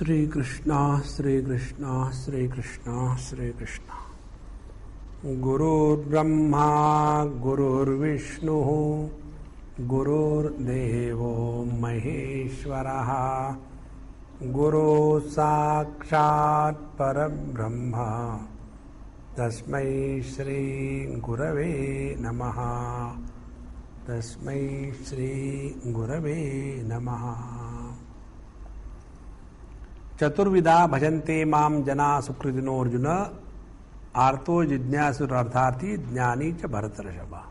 Shri Krishna, Shri Krishna, Shri Krishna, Shri Krishna. Gurur Brahma, Gurur Vishnu, Gurur Devo Maheshwaraha, Guru Sakshat Parabrahma, Tasmai Shri Gurave Namaha, Tasmai Shri Gurave Namaha. चतुर्विदा भजन्ते माम जना सुकृतिनो अर्जुन आर्तो जिज्ञासुरार्थार्थी ज्ञानी च भरतर्षभा.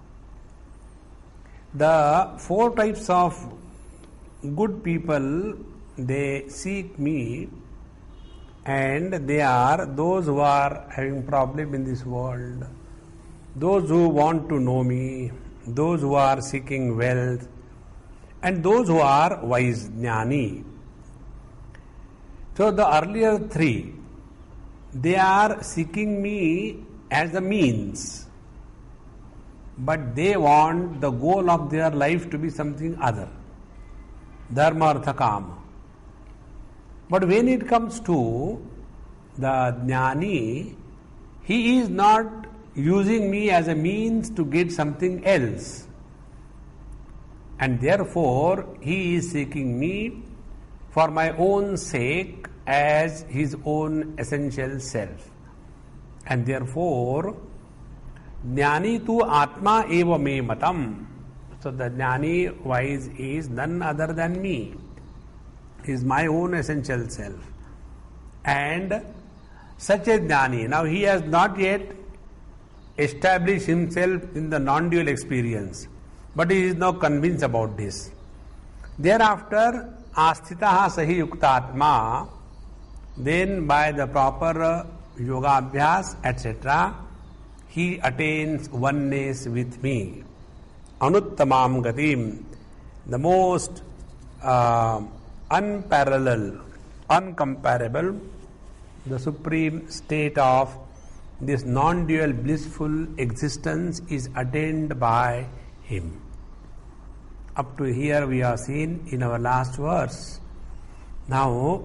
The four types of good people, they seek me, and they are those who are having problem in this world, those who want to know me, those who are seeking wealth, and those who are wise, jnani. So the earlier three, they are seeking me as a means, but they want the goal of their life to be something other, dharma, artha, kama. But when it comes to the jnani, he is not using me as a means to get something else, and therefore he is seeking me for my own sake as his own essential self. And therefore, jnani tu atma eva me matam. So the jnani wise is none other than me. He is my own essential self. And such a jnani, now he has not yet established himself in the non-dual experience, but he is now convinced about this. Thereafter, asthitaha sahi yuktatma, then by the proper yoga abhyas, etc., he attains oneness with me. Anuttamam gatim, the most unparalleled, uncomparable, the supreme state of this non-dual blissful existence is attained by him. Up to here we have seen in our last verse. Now,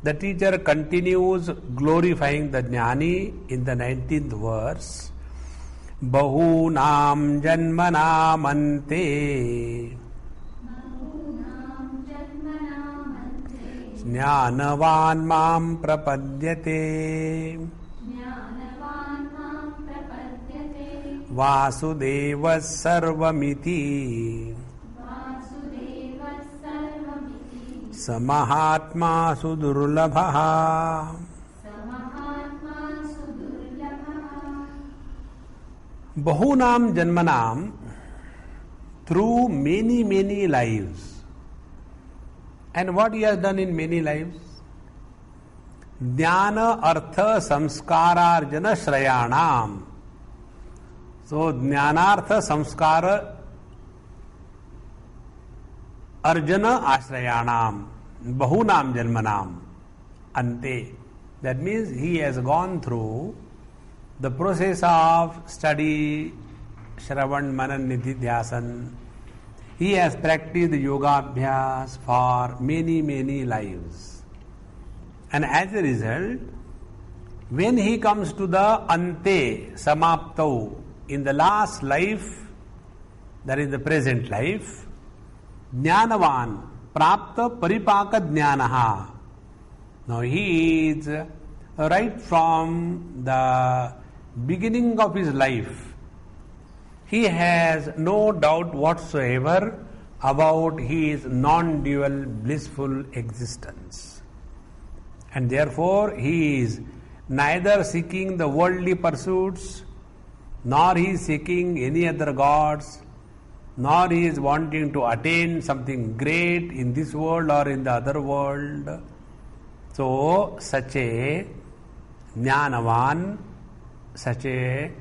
the teacher continues glorifying the jnani in the 19th verse. Bahunam janmanam ante jnanavan mam prapadyate Vasudevas sarvamiti Samahatma sudurlabha. Bahunam janmanam, through many lives. And what he has done in many lives? Jnana artha samskararjana shrayanam. So jnanartha samskara arjana ashrayanam, bahunam janmanam ante. That means he has gone through the process of study, shravan, manan, nididhyasan. He has practiced yoga abhyas for many lives. And as a result, when he comes to the ante, samaptau, in the last life, that is the present life, jnanavan, prapta paripaka jnanaha. Now he is right from the beginning of his life, he has no doubt whatsoever about his non-dual blissful existence. And therefore he is neither seeking the worldly pursuits, nor he is seeking any other gods, nor he is wanting to attain something great in this world or in the other world. So, such a jnanavan, such a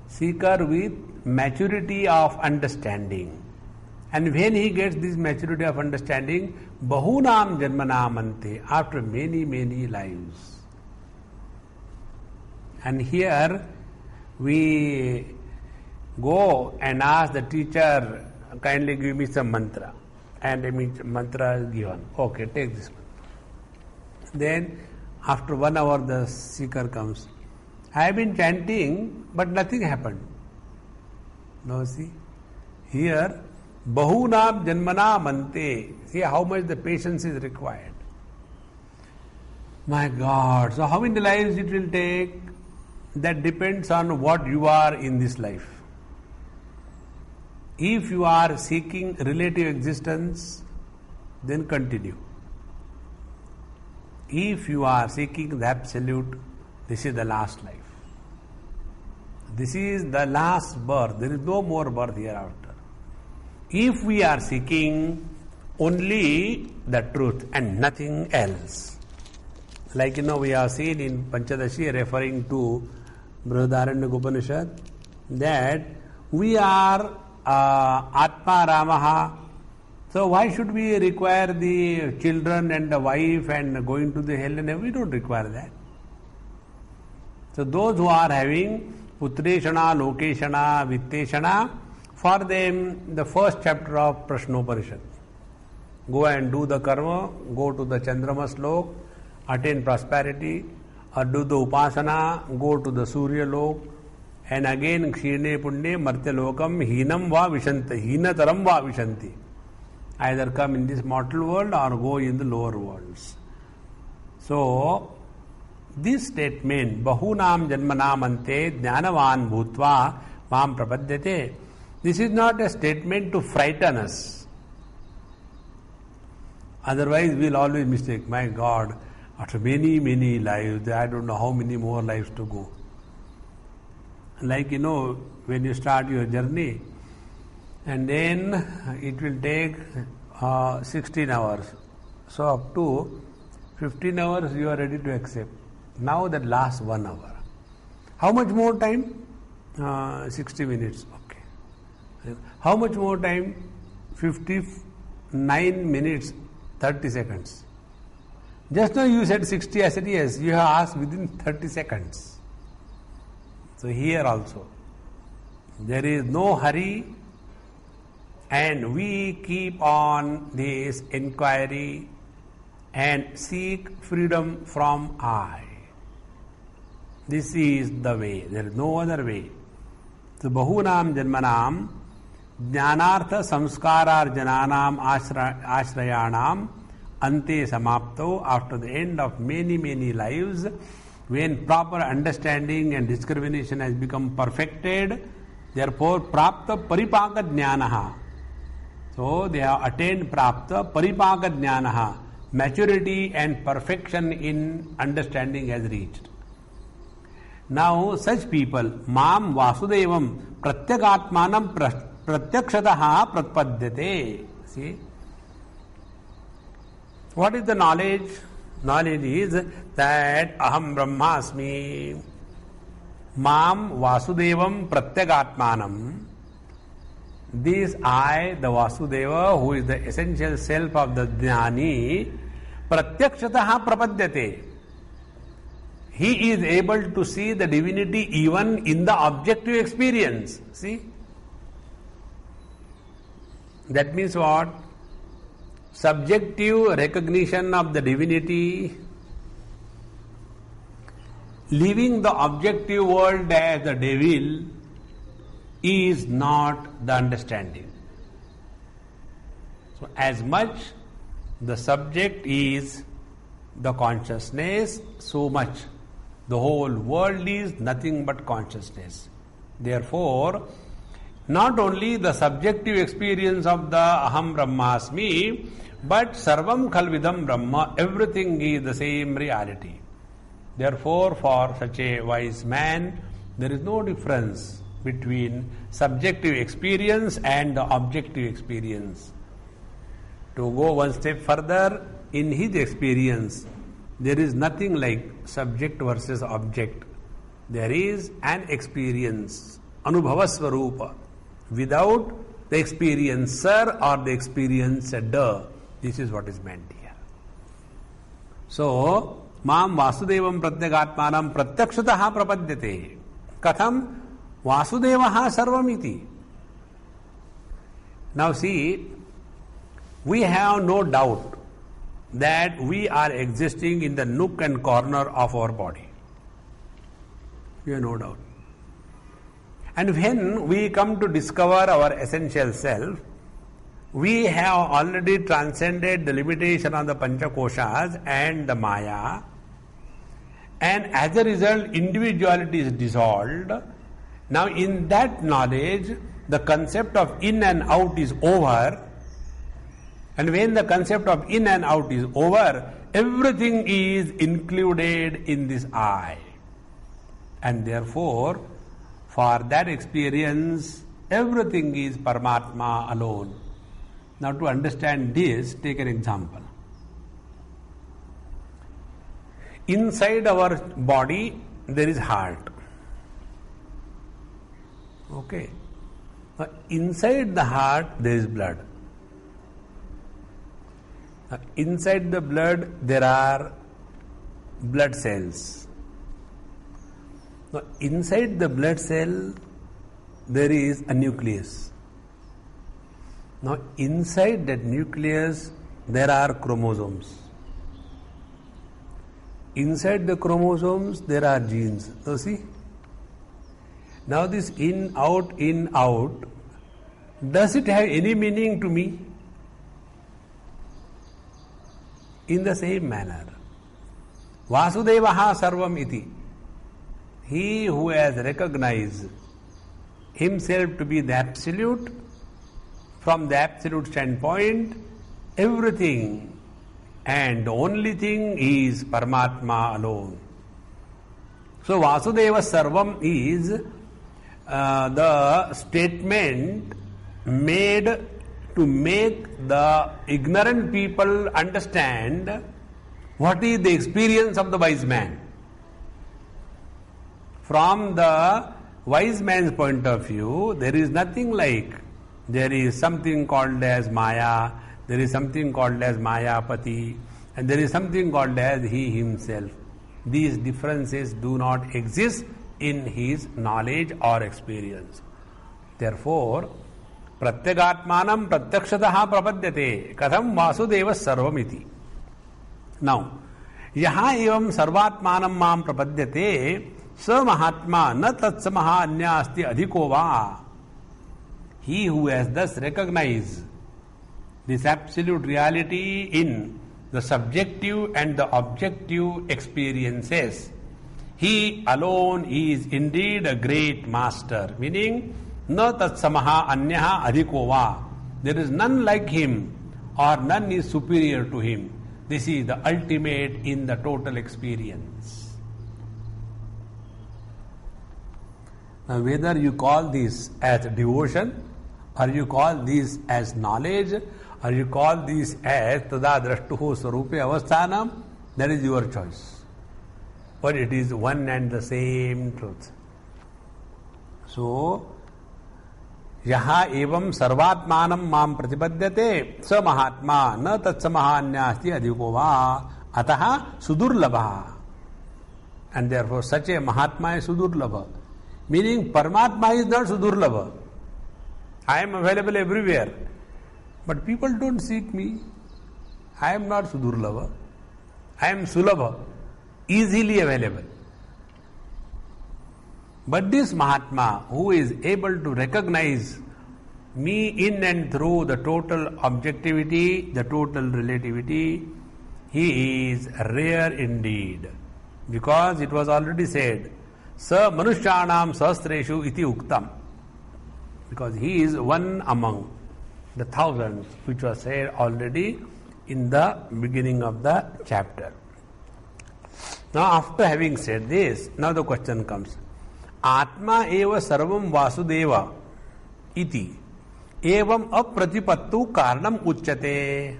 seeker with maturity of understanding. And when he gets this maturity of understanding, bahunam janmanam ante, after many lives. And here we go and ask the teacher, kindly give me some mantra. And a mantra is given. Okay, take this mantra. Then after 1 hour the seeker comes. I have been chanting, but nothing happened. Now see, here, bahunam janmana mante. See how much the patience is required. My God, so how many lives it will take? That depends on what you are in this life. If you are seeking relative existence, then continue. If you are seeking the absolute, this is the last life. This is the last birth. There is no more birth hereafter. If we are seeking only the truth and nothing else, like we have seen in Panchadashi referring to Brihadaranyaka Upanishad, that we are Atma Ramaha. So why should we require the children and the wife and going to the hell and we don't require that. So those who are having Putreshana, Lokeshana, Vitteshana, for them the first chapter of Prashnoparishad. Go and do the karma, go to the Chandrama slok, attain prosperity, or do the Upasana, go to the Surya lok, and again Kshirne Punne Martya lokam Hinam va Vishanti, Hinataram va Vishanti. Either come in this mortal world or go in the lower worlds. So, this statement, Bahunam Janmanam Ante Jnanavan Bhutva Mam Prapadyate, this is not a statement to frighten us. Otherwise, we will always mistake, my God, after many, many lives, I don't know how many more lives to go. Like, when you start your journey, and then it will take 16 hours. So up to 15 hours you are ready to accept. Now that last 1 hour. How much more time? 60 minutes. Okay. How much more time? 59 minutes 30 seconds. Just now you said 60, I said yes. You have asked within 30 seconds. So here also, there is no hurry, and we keep on this inquiry and seek freedom from I. This is the way. There is no other way. So bahunam janmanam jnanartha samskararjananam ashrayanam ante samapto. After the end of many, many lives, when proper understanding and discrimination has become perfected, therefore prapta paripaka jnanaha. So they have attained prapta paripaka jnanaha. Maturity and perfection in understanding has reached. Now such people, mam vasudevam pratyagatmanam pratyakshataha pratpadyate. See? What is the knowledge? Knowledge is that aham brahmasmi, mam vasudevam pratyagatmanam. This I, the Vasudeva, who is the essential self of the Jnani, pratyakshataha prapadyate. He is able to see the divinity even in the objective experience. See? That means what? Subjective recognition of the divinity, leaving the objective world as the devil, is not the understanding. So as much the subject is the consciousness, so much the whole world is nothing but consciousness. Therefore, not only the subjective experience of the aham brahmasmi, but sarvam khalvidam brahma, everything is the same reality. Therefore, for such a wise man, there is no difference between subjective experience and the objective experience. To go one step further, in his experience, there is nothing like subject versus object. There is an experience, Anubhavasvarupa, without the experiencer or the experiencer. This is what is meant here. So, mam vasudevam pratyagatmanam pratyakshataha prapadyate. Katham Vasudevaha sarvamiti. Now see, we have no doubt that we are existing in the nook and corner of our body. You have no doubt. And when we come to discover our essential self, we have already transcended the limitation of the Panchakoshas and the Maya, and as a result, individuality is dissolved. Now, in that knowledge, the concept of in and out is over, and when the concept of in and out is over, everything is included in this I. And therefore, for that experience, everything is Paramatma alone. Now, to understand this, take an example. Inside our body, there is heart. Okay. Now, inside the heart, there is blood. Now, inside the blood, there are blood cells. Now, inside the blood cell, there is a nucleus. Now, inside that nucleus, there are chromosomes. Inside the chromosomes, there are genes. So, see? Now, this in, out, does it have any meaning to me? In the same manner. Vasudevaha sarvam iti. He who has recognized himself to be the absolute, from the absolute standpoint, everything and the only thing is Paramatma alone. So Vasudeva Sarvam is the statement made to make the ignorant people understand what is the experience of the wise man. From the wise man's point of view, there is nothing like, there is something called as Maya, there is something called as Mayapati, and there is something called as he himself. These differences do not exist in his knowledge or experience. Therefore, Pratyagatmanam Pratyakshataha Prapadyate Katham Vasudeva Sarvamiti. Now, Yaha evam Sarvatmanam Mam Prapadyate Sa Mahatma Na Tatsamaha Anya Asti Adhikova. He who has thus recognized this absolute reality in the subjective and the objective experiences, he alone is indeed a great master. Meaning, na tatsamaha anyaha adhikova. There is none like him or none is superior to him. This is the ultimate in the total experience. Now, whether you call this as devotion, or you call this as knowledge, or you call this as tada drashtuho sarupe avasthanam, that is your choice. But it is one and the same truth. So, yaha evam sarvatmanam mam pratipadyate sa mahatma na tatsamahanyasti adhikova ataha sudurlabha. And therefore, such a mahatma is sudurlabha. Meaning, Paramatma is not sudurlabha. I am available everywhere. But people don't seek me. I am not Sudurlabha. I am Sulabha, easily available. But this Mahatma, who is able to recognize me in and through the total objectivity, the total relativity, he is rare indeed. Because it was already said, Sa Manushyanam Sahasreshu iti uktam. Because he is one among the thousands, which was said already in the beginning of the chapter. Now, after having said this, now the question comes. Atma eva sarvam vasudeva iti evam apratipattu karanam uchyate.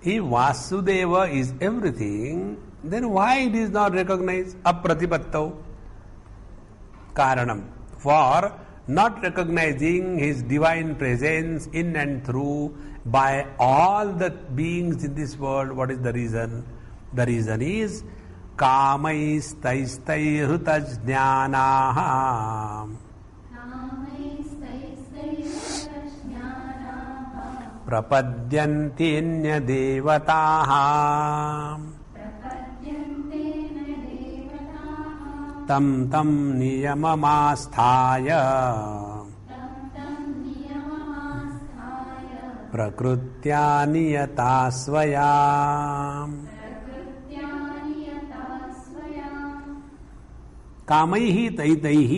If Vasudeva is everything, then why it is not recognized? Apratipattau karanam. For not recognizing his divine presence in and through by all the beings in this world, what is the reason? The reason is kamaistai hrutajnanaha. प्रपद्यन्तेऽन्यदेवताः तं तं नियममास्थाय प्रकृत्या नियता स्वया। कामैः तैतैः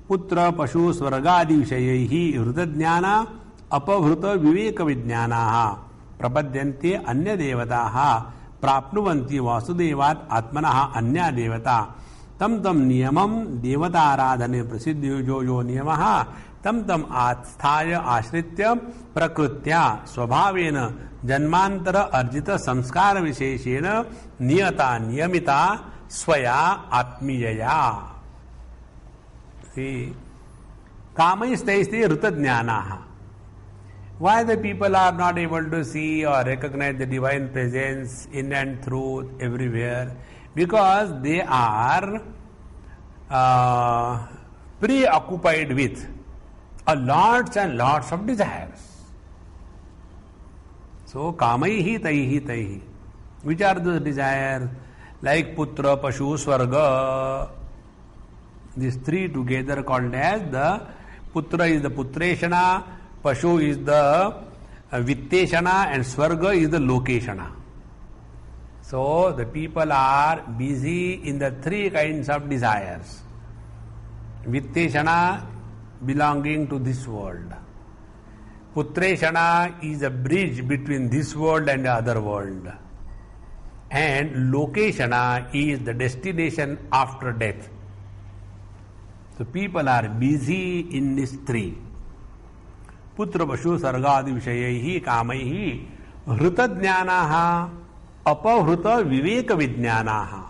पुत्र पशु स्वर्गादि विषयैः हृतज्ञान अपहृत विवेक विज्ञानाः प्रपद्यन्ते अन्य देवताः प्राप्नुवन्ति वासुदेवात् आत्मनः अन्या देवता तम तम नियमम देवताराधने प्रसिद्धो जो नियमः तम तम आस्थाय आश्रित्य प्रकृत्या स्वभावेन जन्मांतर अर्जित संस्कार विशेषेण नियता नियमिता स्वया आत्मीयया। कामैस्तैस्ते ऋतज्ञानाः। Why the people are not able to see or recognize the divine presence in and through everywhere? Because they are preoccupied with lots and lots of desires. So, kamaihi taihi taihi. Which are those desires? Like putra, pashu, swarga. These three together called as the putra is the putreshana, pashu is the vitteshana, and swarga is the lokeshana. So, the people are busy in the three kinds of desires. Vitteshana belonging to this world. Putreshana is a bridge between this world and the other world. And lokeshana is the destination after death. So, people are busy in these three. Putra, pashu, sargadi vishayaihi, kamaihi, hrutadhyanaha, apahruta viveka vijnanaha.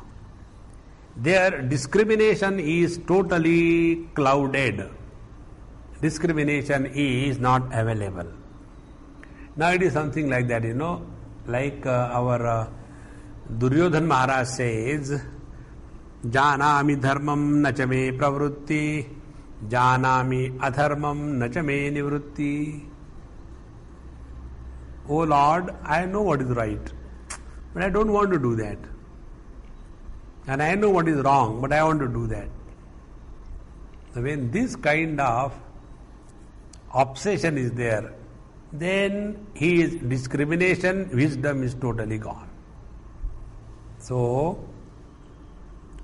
Their discrimination is totally clouded. Discrimination is not available. Now it is something like that, like our Duryodhan Maharaj says, Janami dharmam nacha me pravrutti, janami adharmam nacha me nivrutti. Oh Lord, I know what is right, but I don't want to do that. And I know what is wrong, but I want to do that. So when this kind of obsession is there, then his discrimination, wisdom is totally gone. So,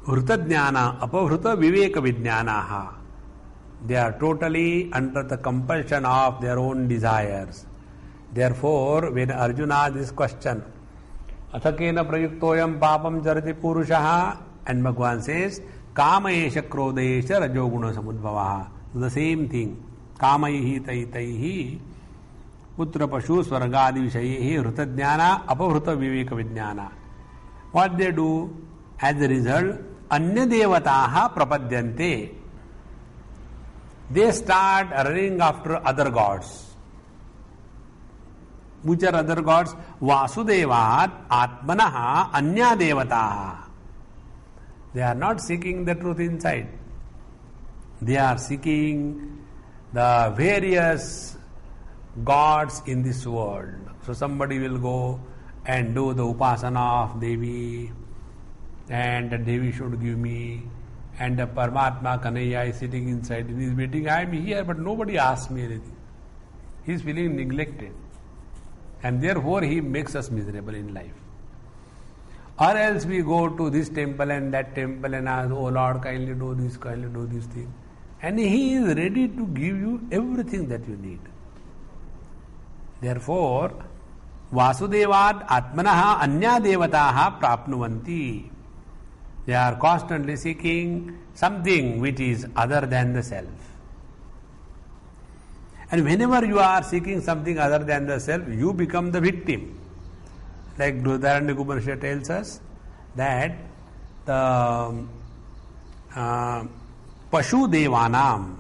hrutadhyana, apahruta viveka vijnanaha. They are totally under the compulsion of their own desires. Therefore, when Arjuna asked this question, Athakena prayuktoyam papam charati purushaha, and Bhagavan says, Kama esha krodha esha rajoguna samudbhavaha. So the same thing. Kamaihi taitaihi putra pashu swargadi vishayehi hrutadhyana apahruta viveka vijnana. What they do? As a result, anya devataha prapadyante. They start running after other gods. Which are other gods? Vasudevat atmanaha anya devataha. They are not seeking the truth inside. They are seeking the various gods in this world. So somebody will go and do the upasana of Devi, and the Devi should give me, and the Paramatma Kanaya is sitting inside and he is waiting, I am here, but nobody asks me anything. He is feeling neglected, and therefore he makes us miserable in life. Or else we go to this temple and that temple and ask, oh Lord, kindly do this thing. And he is ready to give you everything that you need. Therefore, Vasudevad Atmanaha Anya Devataha Prapnuvanti. They are constantly seeking something which is other than the self. And whenever you are seeking something other than the self, you become the victim. Like Bhashya tells us that the Pashu Devanam,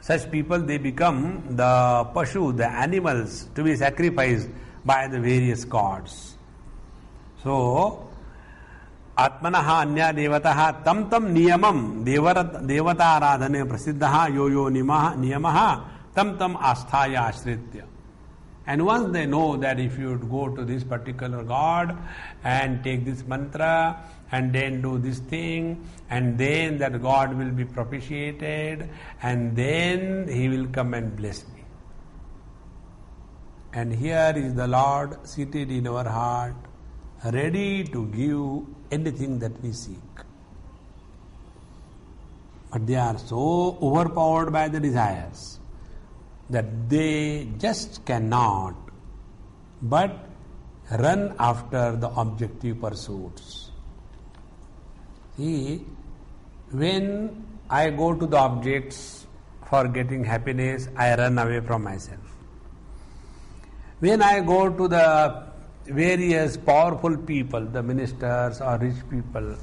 such people, they become the Pashu, the animals to be sacrificed by the various gods. So, Atmanaha Anya Devataha Tam Tam Niyamam Devata Aradhane Prasiddhaha Yo Yo Niyamaha Tam Tam Asthaya Ashritya. And once they know that if you would go to this particular God and take this mantra and then do this thing, and then that God will be propitiated, and then He will come and bless me. And here is the Lord seated in our heart, ready to give anything that we seek. But they are so overpowered by the desires that they just cannot but run after the objective pursuits. See, when I go to the objects for getting happiness, I run away from myself. When I go to the various powerful people, the ministers or rich people,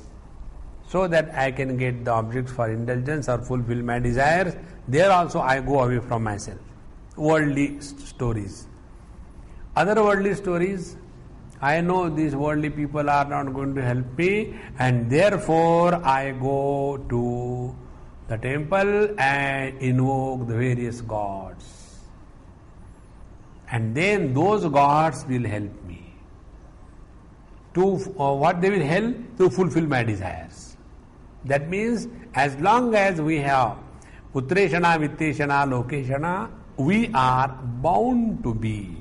so that I can get the objects for indulgence or fulfill my desires, there also I go away from myself. Worldly stories. Other worldly stories, I know these worldly people are not going to help me, and therefore I go to the temple and invoke the various gods. And then those gods will help me. To what they will help? To fulfill my desires. That means as long as we have Putreshana, Vitteshana, Lokeshana, we are bound to be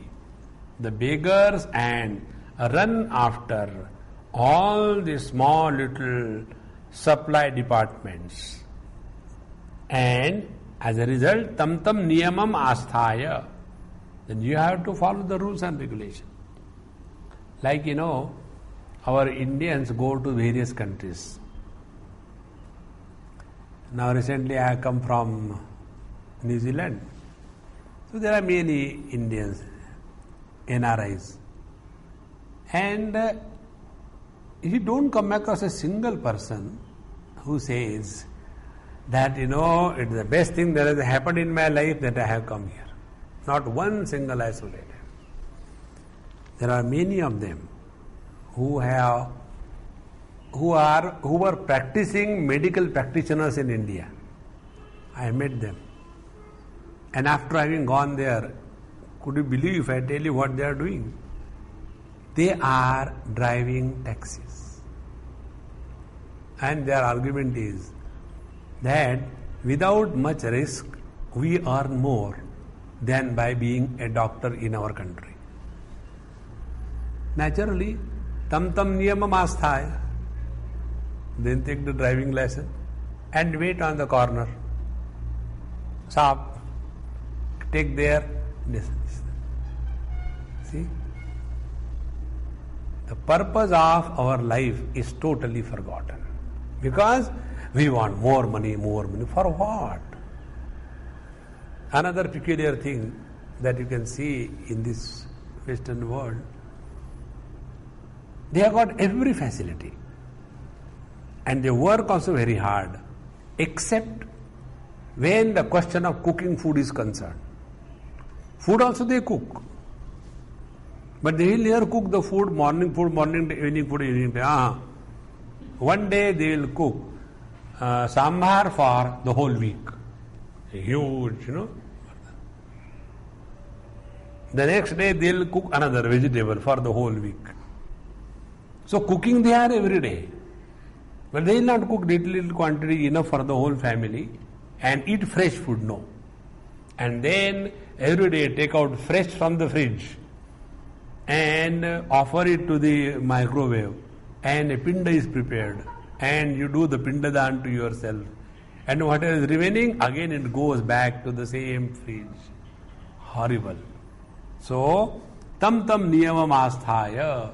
the beggars and run after all the small little supply departments. And as a result, tam niyamam asthaya, then you have to follow the rules and regulations. Like, our Indians go to various countries. Now recently I come from New Zealand. So there are many Indians, NRIs. And you don't come across a single person who says that, it's the best thing that has happened in my life that I have come here. Not one single isolated. There are many of them who were practicing medical practitioners in India. I met them. And after having gone there, could you believe if I tell you what they are doing? They are driving taxis. And their argument is that without much risk, we earn more than by being a doctor in our country. Naturally, tam niyamam asthaya. Then take the driving lesson and wait on the corner. Stop. Take there. Listen. See? The purpose of our life is totally forgotten. Because we want more money. For what? Another peculiar thing that you can see in this Western world, they have got every facility. And they work also very hard, except when the question of cooking food is concerned. Food also they cook. But they will never cook the food, morning day, evening food, evening day. One day they will cook sambar for the whole week. Huge, The next day they will cook another vegetable for the whole week. So cooking they are every day. But they will not cook little quantity enough for the whole family and eat fresh food, no. And then every day take out fresh from the fridge and offer it to the microwave, and a pinda is prepared and you do the pindadan to yourself. And whatever is remaining, again it goes back to the same fridge. Horrible. So, tam niyamam asthaya.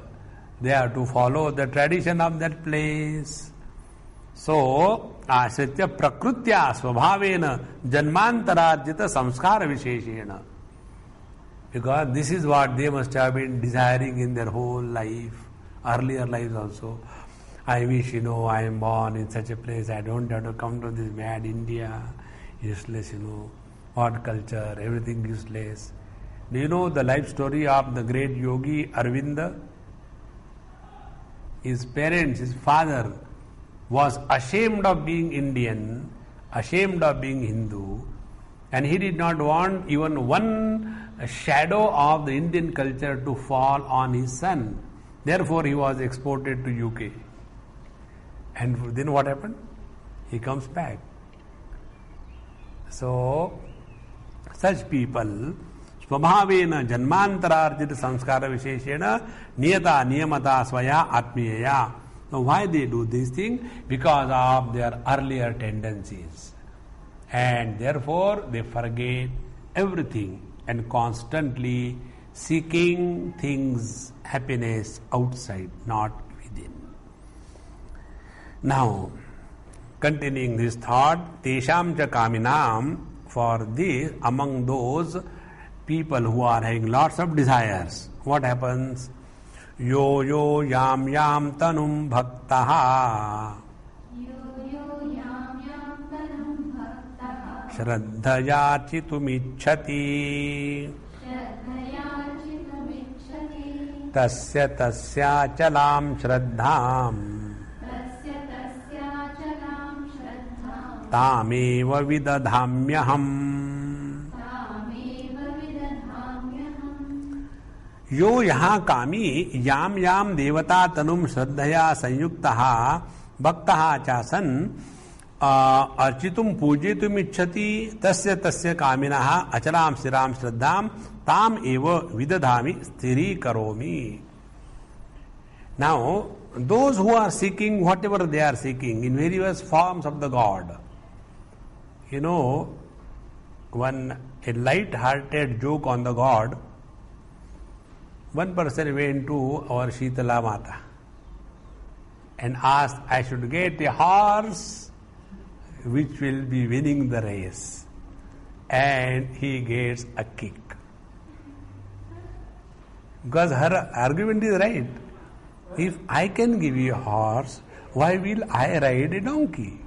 They have to follow the tradition of that place. So, asritya prakrutya svabhavena janmantarajita samskara visheshena. Because this is what they must have been desiring in their whole life, earlier lives also. I wish, I am born in such a place, I don't have to come to this mad India, useless, what culture, everything useless. Do you know the life story of the great yogi Arvinda? His parents, his father, was ashamed of being Indian, ashamed of being Hindu, and he did not want even one a shadow of the Indian culture to fall on his son. Therefore, he was exported to UK. And then what happened? He comes back. So, such people, स्वभावेन जन्मांतरार्जित संस्कार विशेषेण नियता नियमता स्वया आत्मीयया. Now, why they do this thing? Because of their earlier tendencies. And therefore, they forget everything and constantly seeking things, happiness outside, not within. Now, continuing this thought, tesham cha kaminam, for this, among those people who are having lots of desires, what happens? Yo yo yam yam tanum bhaktaha Shraddhaya chitumichhati tasya tasya chalam shraddham tameva vidadhamyaham. यो यहाँ कामी याम याम देवता तनुम श्रद्धया संयुक्तः भक्तः चासन अर्चितुम पूजितुम इच्छति तस्य तस्य कामिनः अचलाम स्थिराम श्रद्धाम ताम एव विदधामि स्थिरीकरोमि. Now, those who are seeking whatever they are seeking in various forms of the God, you know, a light-hearted joke on the God. One person went to our Shitala Mata and asked, I should get a horse which will be winning the race. And he gets a kick. Because her argument is right. If I can give you a horse, why will I ride a donkey?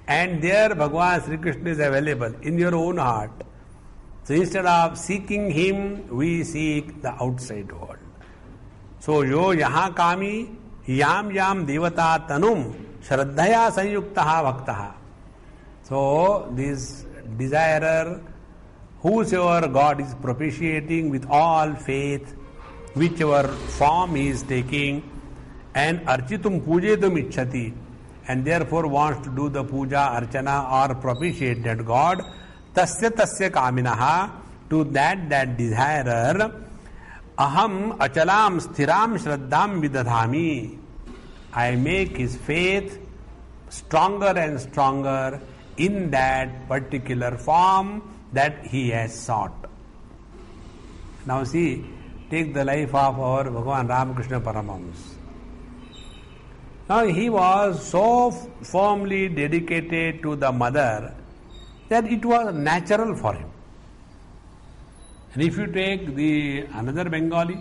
And there Bhagavan Sri Krishna is available in your own heart. So instead of seeking him, we seek the outside world. So yo yaha kami yam yam devata tanum shraddhaya sanyuktaha bhaktaha. So this desirer, whosoever God is propitiating with all faith, whichever form he is taking, and architum pujetum ichhati, and therefore wants to do the puja, archana or propitiate that God, tasya tasya kaminaha, to that desirer, aham achalam sthiram shraddham vidadhami, I make his faith stronger and stronger in that particular form that he has sought. Now see, take the life of our Bhagavan Ramakrishna Paramahamsa. Now he was so firmly dedicated to the mother that it was natural for him. And if you take another Bengali,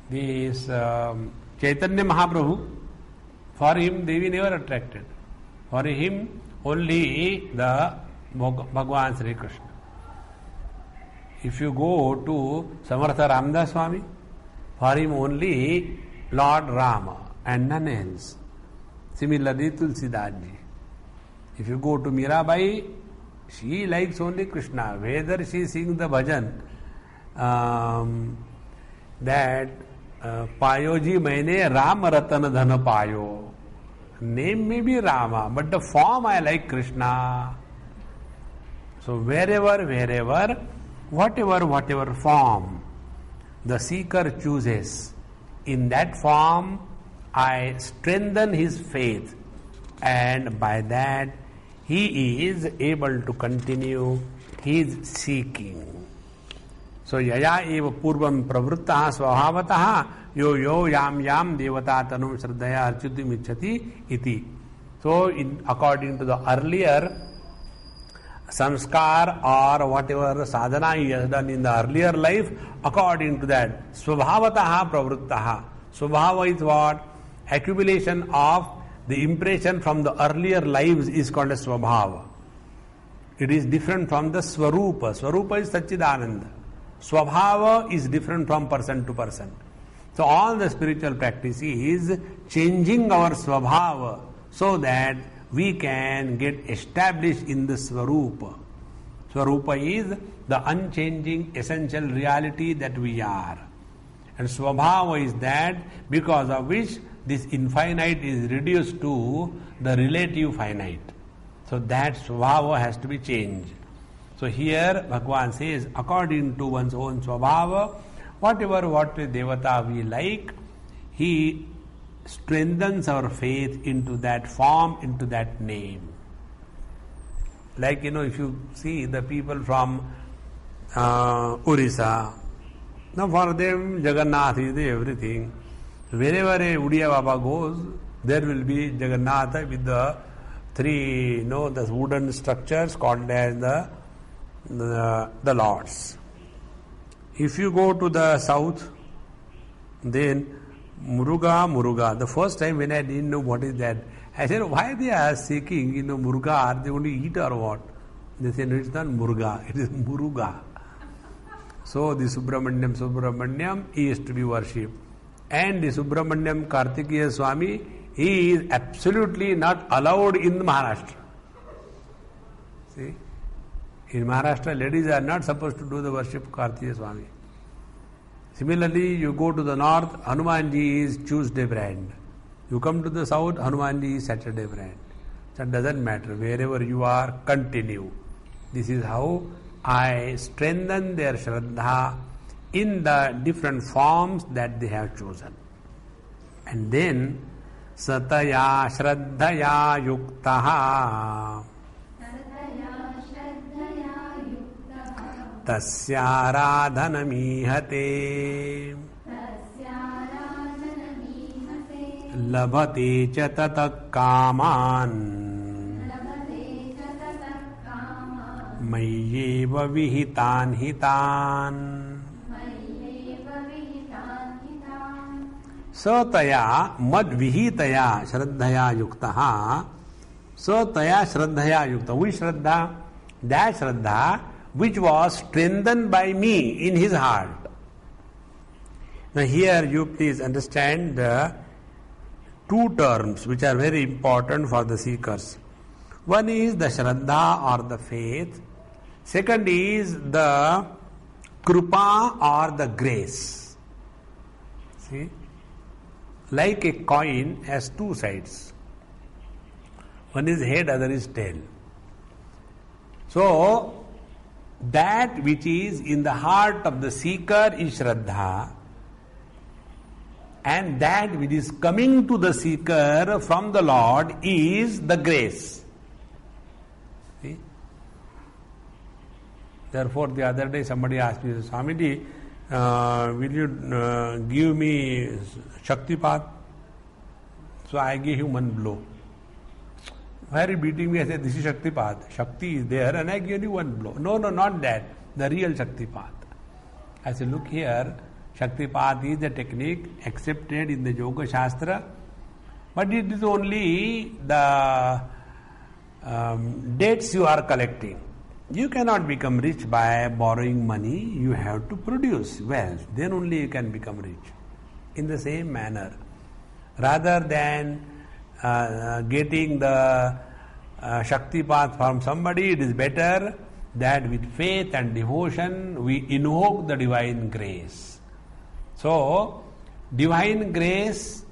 this Chaitanya Mahaprabhu, for him Devi never attracted. For him only the Bhagavan Sri Krishna. If you go to Samartha Ramdas Swami, for him only Lord Rama and none else. Similarly Tulsidas Ji. If you go to Mirabai, she likes only Krishna. Whether she sings the bhajan, that Payo ji maine Ram Ratan Dhan Payo. Name may be Rama, but the form I like Krishna. So wherever, whatever form the seeker chooses, in that form I strengthen his faith, and by that he is able to continue his seeking. So yaya eva purvam pravruttaha svabhavataha yo yam devata tanum shraddhaya architum ichhati iti. So according to the earlier samskar or whatever sadhana he has done in the earlier life, according to that svabhavataha pravruttaha. Svabhava is what? Accumulation of the impression from the earlier lives is called as svabhava. It is different from the swarupa. Swarupa is Satchidananda. Swabhava is different from person to person. So all the spiritual practice is changing our swabhava so that we can get established in the swarupa. Swarupa is the unchanging essential reality that we are. And Swabhava is that because of which this infinite is reduced to the relative finite. So that Swabhava has to be changed. So here Bhagavan says, according to one's own Swabhava, what Devata we like, he strengthens our faith into that form, into that name. Like, if you see the people from Orissa, now for them Jagannath is everything. Wherever a Udiya Baba goes, there will be Jagannath with the three, the wooden structures called as the lords. If you go to the south, then Muruga. The first time when I didn't know what is that, I said, why they are seeking, Muruga? Are they going to eat or what? They said, no, it's not Muruga, it is Muruga. So the Subramanyam is to be worshipped. And the Subramanyam Kartikeya Swami, he is absolutely not allowed in Maharashtra. See? In Maharashtra, ladies are not supposed to do the worship of Kartikeya Swami. Similarly, you go to the north, Hanumanji is Tuesday brand. You come to the south, Hanumanji is Saturday brand. So it doesn't matter. Wherever you are, continue. This is how I strengthen their Shraddha in the different forms that they have chosen. And then, Sataya Shraddhaya Yuktaha Tasyaradhanamihate Labhate cha tatak kaman Mayyeva vihitan hitan Sataya mad vihitaya shraddhaya yuktaha Sataya shraddhaya yuktaha. Which shraddha? That shraddha which was strengthened by me in his heart. Now here you please understand the two terms which are very important for the seekers. One is the Shraddha or the faith. Second is the Krupa or the grace. See? Like a coin has two sides. One is head, other is tail. So, that which is in the heart of the seeker is Shraddha, and that which is coming to the seeker from the Lord is the grace. See? Therefore, the other day somebody asked me, Swamiji, will you give me Shaktipat? So I gave him one blow. Why are you beating me? I said, this is Shaktipat. Shakti is there and I gave you one blow. No, not that. The real Shaktipat. I said, look here, Shaktipat is a technique accepted in the Yoga Shastra, but it is only the debts you are collecting. You cannot become rich by borrowing money. You have to produce wealth. Then only you can become rich. In the same manner, rather than getting the Shaktipat from somebody, it is better that with faith and devotion we invoke the divine grace. So, divine grace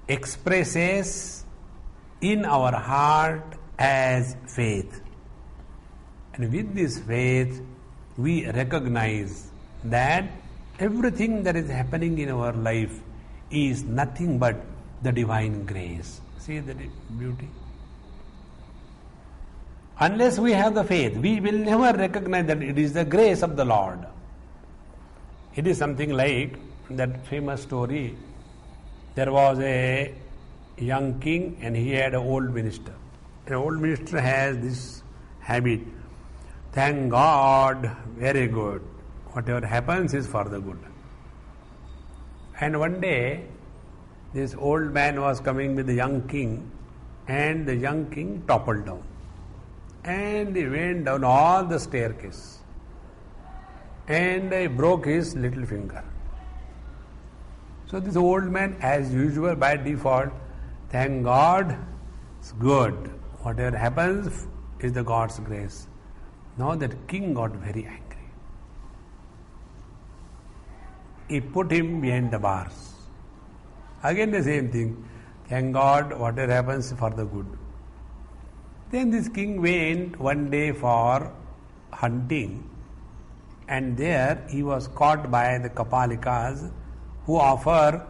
expresses in our heart as faith. And with this faith, we recognize that everything that is happening in our life is nothing but the divine grace. See the beauty? Unless we have the faith, we will never recognize that it is the grace of the Lord. It is something like that famous story. There was a young king and he had an old minister. An old minister has this habit. Thank God, very good. Whatever happens is for the good. And one day, this old man was coming with the young king, and the young king toppled down. And he went down all the staircase. And he broke his little finger. So this old man, as usual, by default, thank God, it's good. Whatever happens is the God's grace. Now that king got very angry. He put him behind the bars. Again the same thing. Thank God, whatever happens for the good. Then this king went one day for hunting, and there he was caught by the Kapalikas who offer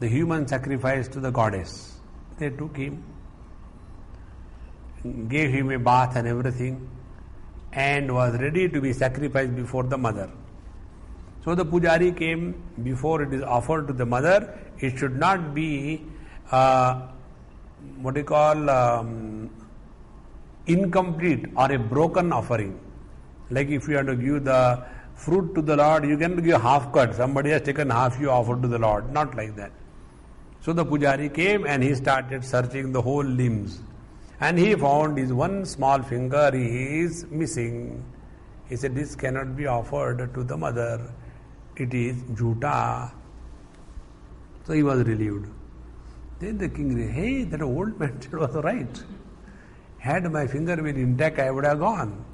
the human sacrifice to the goddess. They took him, gave him a bath and everything, and was ready to be sacrificed before the mother. So the pujari came. Before it is offered to the mother, it should not be incomplete or a broken offering. Like if you have to give the fruit to the Lord, you can give half cut. Somebody has taken half, you offer to the Lord. Not like that. So the pujari came and he started searching the whole limbs. And he found his one small finger is missing. He said, this cannot be offered to the mother. It is jhuta. So he was relieved. Then the king said, hey, that old man was right. Had my finger been intact, I would have gone.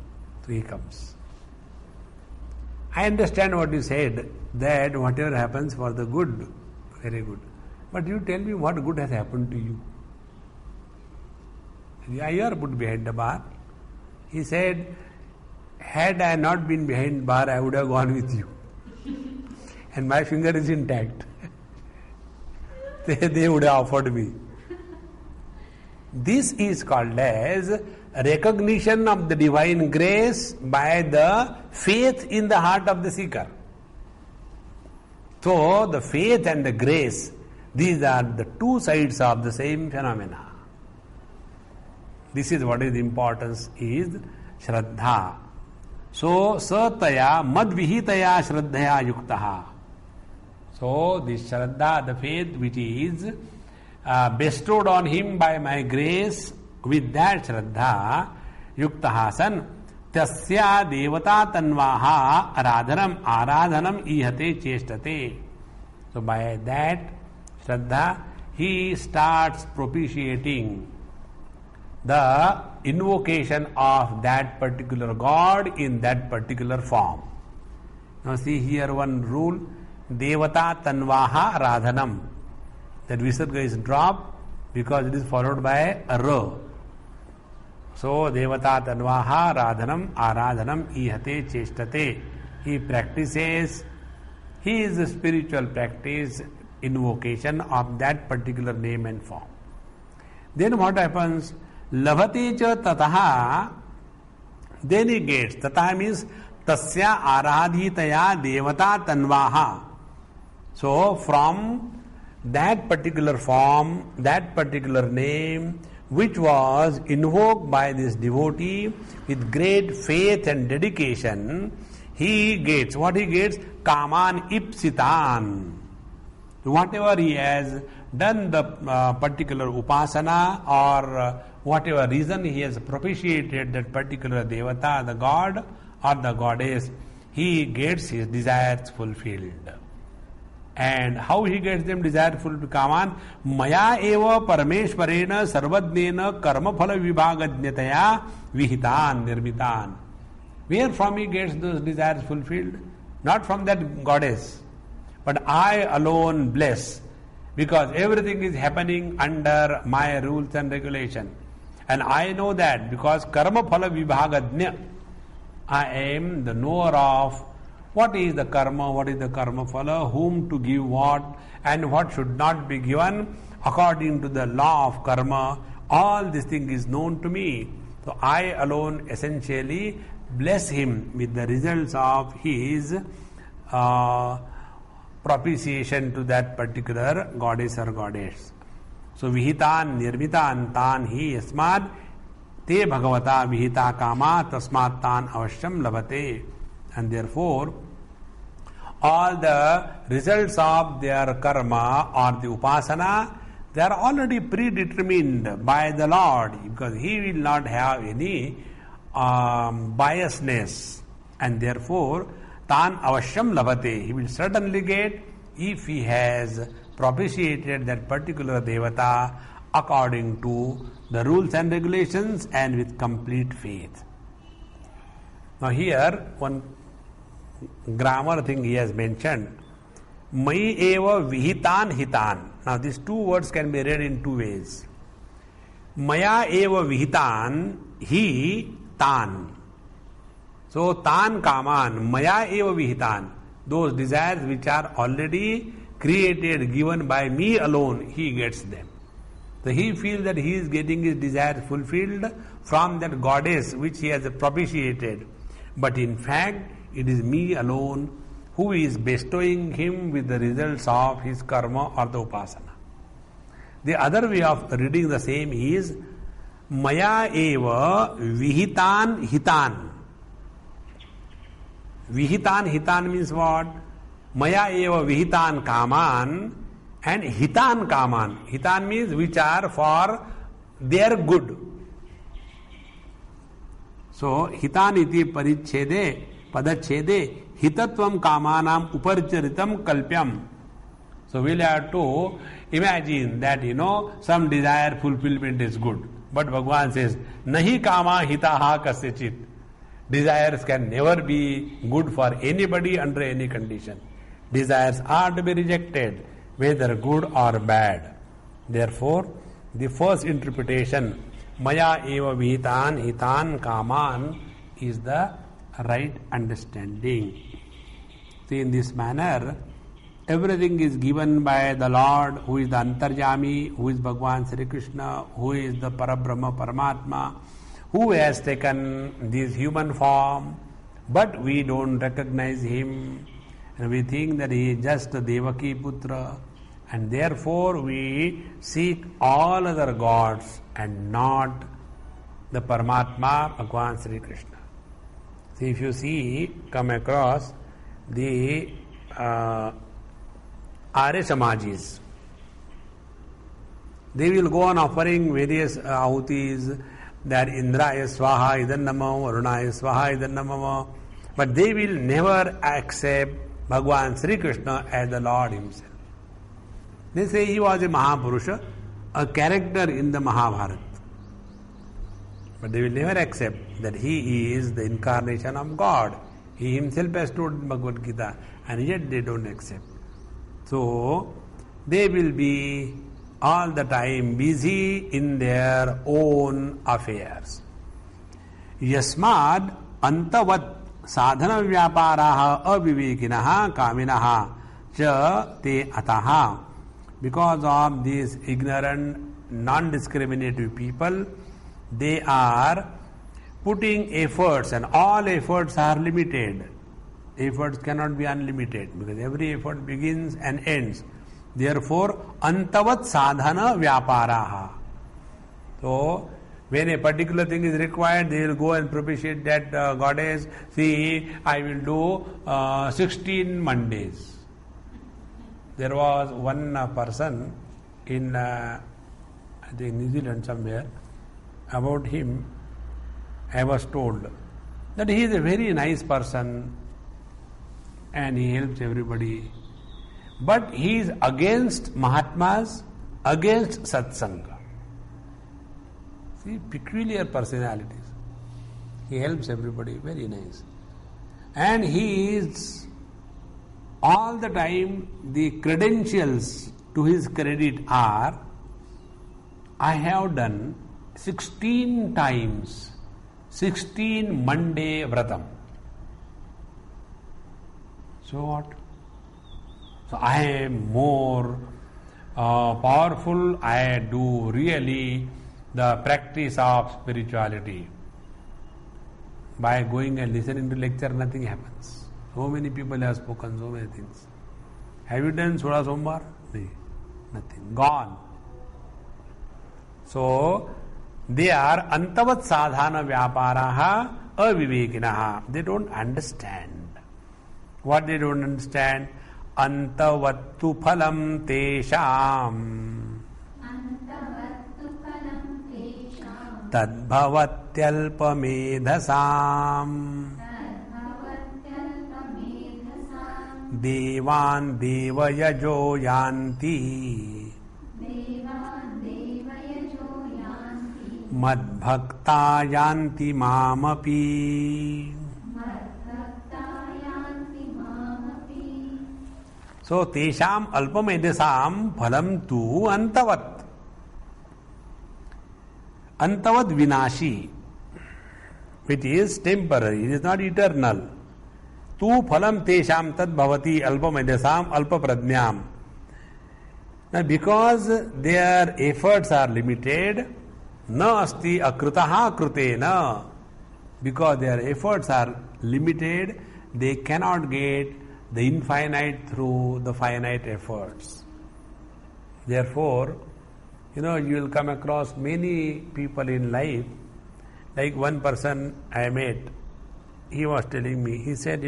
So he comes. I understand what you said, that whatever happens for the good, very good. But you tell me what good has happened to you. You are put behind the bar. He said, had I not been behind bar, I would have gone with you. And my finger is intact. They would have offered me. This is called as recognition of the divine grace by the faith in the heart of the seeker. So, the faith and the grace, these are the two sides of the same phenomena. This is what is the importance is Shraddha. So, sataya madvihitaya shraddhaya yuktaha. So, this Shraddha, the faith which is bestowed on him by my grace, with that Shraddha yuktaha san tasya devata tanvaha aradhanam ihate cheshtate. So, by that Shraddha, he starts propitiating the invocation of that particular God in that particular form. Now see here one rule, devata tanvaha radhanam. That visarga is dropped because it is followed by a ra. So devata tanvaha radhanam aradhanam ihate cheshtate. He practices his spiritual practice, invocation of that particular name and form. Then what happens? Lavati cha tataha, then he gets. Tataha means tasya aradhitaya devata tanvaha. So from that particular form, that particular name, which was invoked by this devotee with great faith and dedication, he gets. What he gets? Kaman ipsitan. Whatever he has done, the particular upasana or whatever reason he has propitiated that particular devata, the god or the goddess, he gets his desires fulfilled. And how he gets them desired fulfilled? Kaman maya eva parameshwarena sarvadnena karma phala vibhagadnyataya vihitan nirmitan. Where from he gets those desires fulfilled? Not from that goddess, but I alone bless, because everything is happening under my rules and regulation. And I know that because karma phala vibhagadnya, I am the knower of what is the karma, what is the karma phala, whom to give what, and what should not be given according to the law of karma. All this thing is known to me. So I alone essentially bless him with the results of his propitiation to that particular goddess or goddess. So vihitan nirmitan tan hi yasmad te bhagavata vihita kama tasmat tan avashyam labate. And therefore all the results of their karma or the upasana, they are already predetermined by the Lord, because he will not have any biasness, and therefore tan avashyam labate, he will certainly get if he has propitiated that particular devata according to the rules and regulations and with complete faith. Now here one grammar thing he has mentioned. Mai eva vihitan hitan. Now these two words can be read in two ways. Maya eva vihitan hi tan. So tan kaman, maya eva vihitan. Those desires which are already created, given by me alone, he gets them. So he feels that he is getting his desires fulfilled from that goddess which he has propitiated. But in fact, it is me alone who is bestowing him with the results of his karma or the upasana. The other way of reading the same is Maya eva vihitan hitan. Vihitan hitan means what? Maya eva vihitan kaman and hitan kaman. Hitan means which are for their good. So hitan iti parichede padachede hitatvam kamanam uparcharitam kalpyam. So we'll have to imagine that some desire fulfillment is good. But Bhagavan says, nahi kama hitaha kasyachit. Desires can never be good for anybody under any condition. Desires are to be rejected, whether good or bad. Therefore, the first interpretation, Maya eva vihitan hitan kaman, is the right understanding. See, in this manner, everything is given by the Lord, who is the Antarjami, who is Bhagavan Sri Krishna, who is the Parabrahma Paramatma, who has taken this human form, but we don't recognize him, and we think that he is just a Devaki Putra, and therefore we seek all other gods and not the Paramatma, Bhagavan Sri Krishna. See, if you come across the Arya Samajis, they will go on offering various ahutis, that Indraya Swaha Idan Namo, Varunaya Swaha Idan Namo, but they will never accept Bhagavan Sri Krishna as the Lord himself. They say he was a Mahapurusha, a character in the Mahabharata. But they will never accept that he is the incarnation of God. He himself has told in Bhagavad Gita, and yet they don't accept. So, they will be all the time busy in their own affairs. Yasmad antavat sadhana vyaparaha avivekinaha kaminaha cha te ataha. Because of these ignorant, non-discriminative people, they are putting efforts, and all efforts are limited. Efforts cannot be unlimited because every effort begins and ends. Therefore, antavat sadhana vyaparaha. So, when a particular thing is required, they will go and propitiate that goddess. See, I will do 16 Mondays. There was one person in, I think, New Zealand somewhere. About him, I was told that he is a very nice person and he helps everybody. But he is against Mahatmas, against Satsang. See, peculiar personalities. He helps everybody, very nice. And he is all the time, the credentials to his credit are, I have done 16 times, 16 Monday Vratam. So what? So I am more powerful, I do really the practice of spirituality. By going and listening to lecture, nothing happens. So many people have spoken so many things. Have you done Soda Sombar? No, nothing. Gone. So, they are antavat sadhana vyaparaha avivekinaha. They don't understand. What they don't understand? Antavattu phalam tesham. Tadbhavatyalpamedhasam. Devan devayajo yanti. Madbhakta yanti mamapi. So, tesham alpamedesam phalam tu antavat. Antavat vinashi, which is temporary, it is not eternal. Tu phalam tesham tad bhavati alpamedesam alpapradnyam. Now, because their efforts are limited, na asti akrutaha krutena. Because their efforts are limited, they cannot get the infinite through the finite efforts. Therefore, you will come across many people in life. Like one person I met, he was telling me, he said,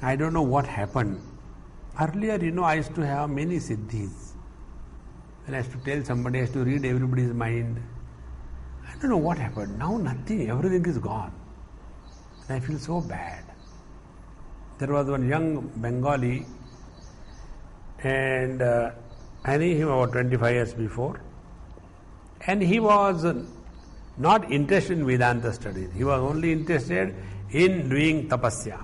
I don't know what happened. Earlier, I used to have many siddhis. When I used to tell somebody, I used to read everybody's mind. I don't know what happened. Now nothing, everything is gone. And I feel so bad. There was one young Bengali, and I knew him about 25 years before. And he was not interested in Vedanta studies. He was only interested in doing tapasya.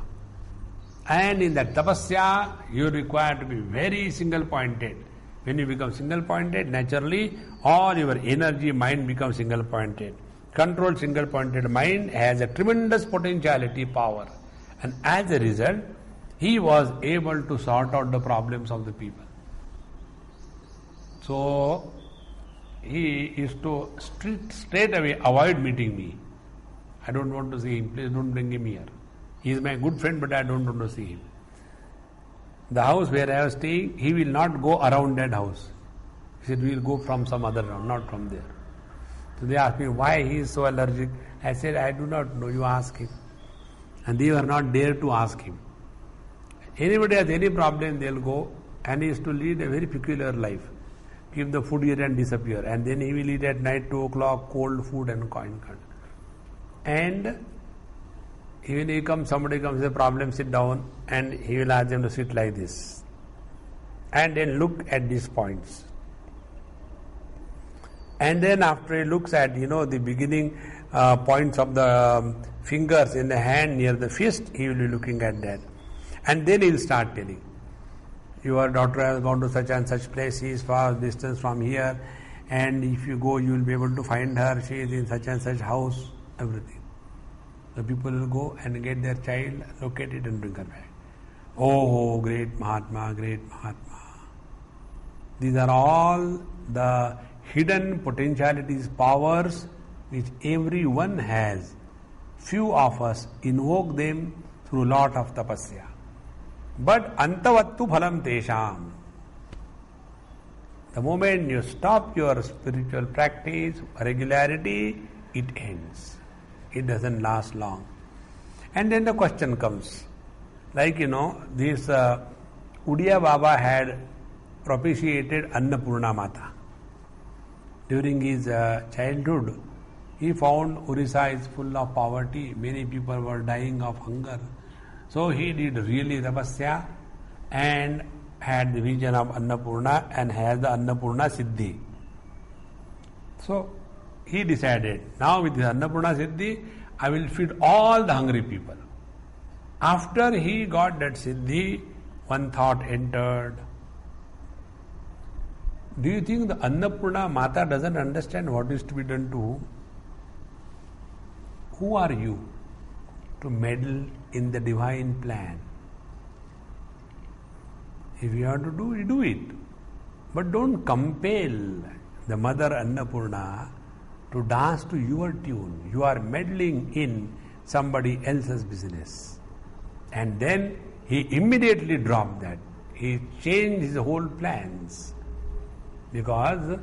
And in that tapasya, you require to be very single-pointed. When you become single-pointed, naturally, all your energy, mind becomes single-pointed. Controlled single-pointed mind has a tremendous potentiality, power. And as a result, he was able to sort out the problems of the people. So, he used to straight away avoid meeting me. I don't want to see him, please don't bring him here. He is my good friend, but I don't want to see him. The house where I was staying, he will not go around that house. He said, we will go from some other round, not from there. So they asked me why he is so allergic. I said, I do not know, you ask him. And they were not there to ask him. Anybody has any problem, they'll go, and he is to lead a very peculiar life. Give the food here and disappear. And then he will eat at night 2 o'clock, cold food and coin card. And even somebody comes with a problem, sit down, and he will ask them to sit like this. And then look at these points. And then after he looks at, the beginning points of the fingers in the hand near the fist, he will be looking at that. And then he will start telling. Your daughter has gone to such and such place, she is far distance from here, and if you go, you will be able to find her, she is in such and such house, everything. The people will go and get their child, locate it and bring her back. Oh, great Mahatma, great Mahatma. These are all the hidden potentialities, powers which everyone has. Few of us invoke them through lot of tapasya. But antavattu phalam tesham. The moment you stop your spiritual practice, regularity, it ends. It doesn't last long. And then the question comes, like this Udiya Baba had propitiated Annapurna Mata. During his childhood, he found Orissa is full of poverty, many people were dying of hunger. So he did really tapasya and had the vision of Annapurna and has the Annapurna Siddhi. So he decided, now with the Annapurna Siddhi, I will feed all the hungry people. After he got that Siddhi, one thought entered. Do you think the Annapurna Mata doesn't understand what is to be done to whom? Who are you to meddle in the divine plan? If you have to do, you do it. But don't compel the mother Annapurna to dance to your tune. You are meddling in somebody else's business. And then he immediately dropped that. He changed his whole plans. Because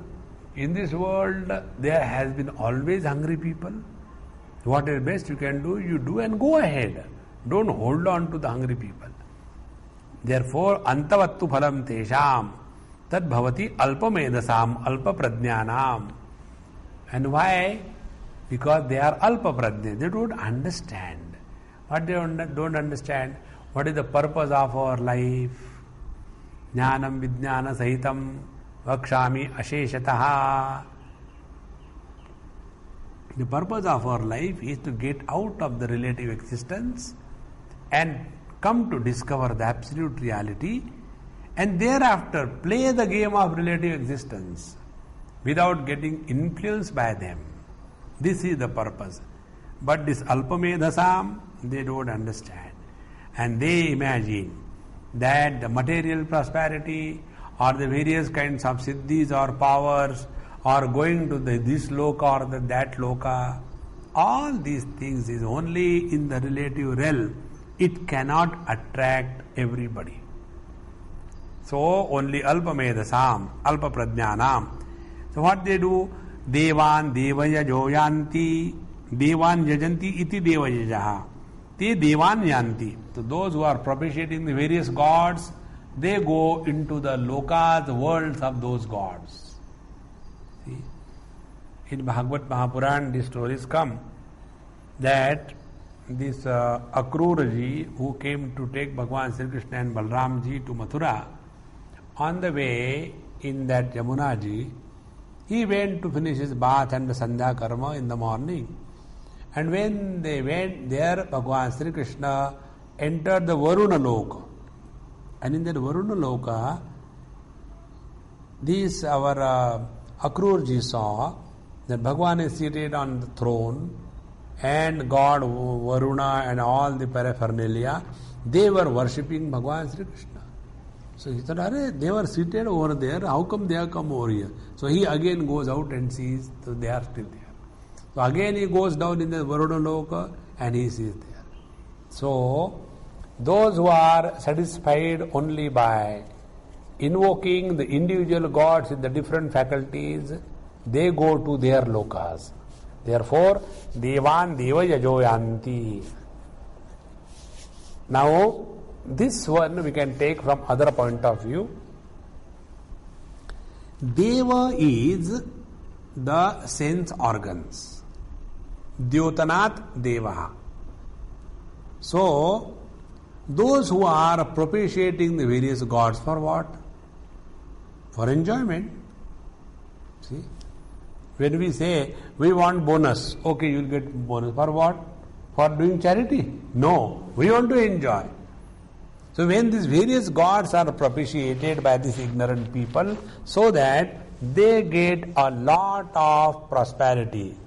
in this world there has been always hungry people. What is best you can do, you do and go ahead. Don't hold on to the hungry people. Therefore, antavattu phalam tesham tad bhavati alpamedasam alpapradnyanam. And why? Because they are alpapradnya. They don't understand. What they don't understand? What is the purpose of our life? Jnanam vijnana sahitam vakshami asheshataha. The purpose of our life is to get out of the relative existence and come to discover the absolute reality and thereafter play the game of relative existence without getting influenced by them. This is the purpose. But this Alpamedhasam, they don't understand. And they imagine that the material prosperity or the various kinds of siddhis or powers or going to this loka or that loka, all these things is only in the relative realm. It cannot attract everybody. So only Alpamedhasam, Alpa Prajnanam. So what they do? Devan Devaya Joyanti, Devan Yajanti iti Devayajaha. Te Devan Yanti. So those who are propitiating the various gods, they go into the lokas, the worlds of those gods. See? In Bhagavad Mahapuran, these stories come that this Akruraji, who came to take Bhagavan Sri Krishna and Balramji to Mathura, on the way in that Yamunaji, he went to finish his bath and the Sandhya Karma in the morning. And when they went there, Bhagavan Sri Krishna entered the Varuna Loka. And in that Varuna Loka, this our Akrurji saw that Bhagavan is seated on the throne and God, Varuna and all the paraphernalia, they were worshipping Bhagavan Sri Krishna. So he thought, they were seated over there, how come they have come over here? So he again goes out and sees, so they are still there. So again he goes down in the Varuna Loka and he sees there. So those who are satisfied only by invoking the individual gods in the different faculties, they go to their lokas. Therefore, Devan Devaya Joyanti. Now, this one we can take from other point of view. Deva is the sense organs. Dyotanat Devaha. So, those who are propitiating the various gods for what? For enjoyment. See? When we say we want bonus, okay, you will get bonus. For what? For doing charity? No, we want to enjoy. So when these various gods are propitiated by these ignorant people, so that they get a lot of prosperity,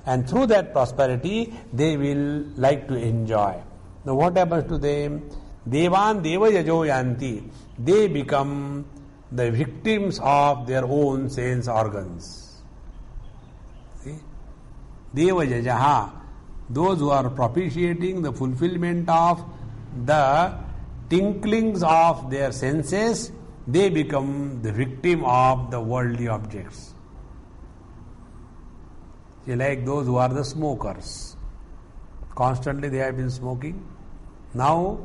and through that prosperity they will like to enjoy. Now what happens to them? Devan Devaya Joyanti. They become the victims of their own sense organs. See? Devayajaha. Those who are propitiating the fulfillment of the tinklings of their senses, they become the victim of the worldly objects. See, like those who are the smokers. Constantly they have been smoking. Now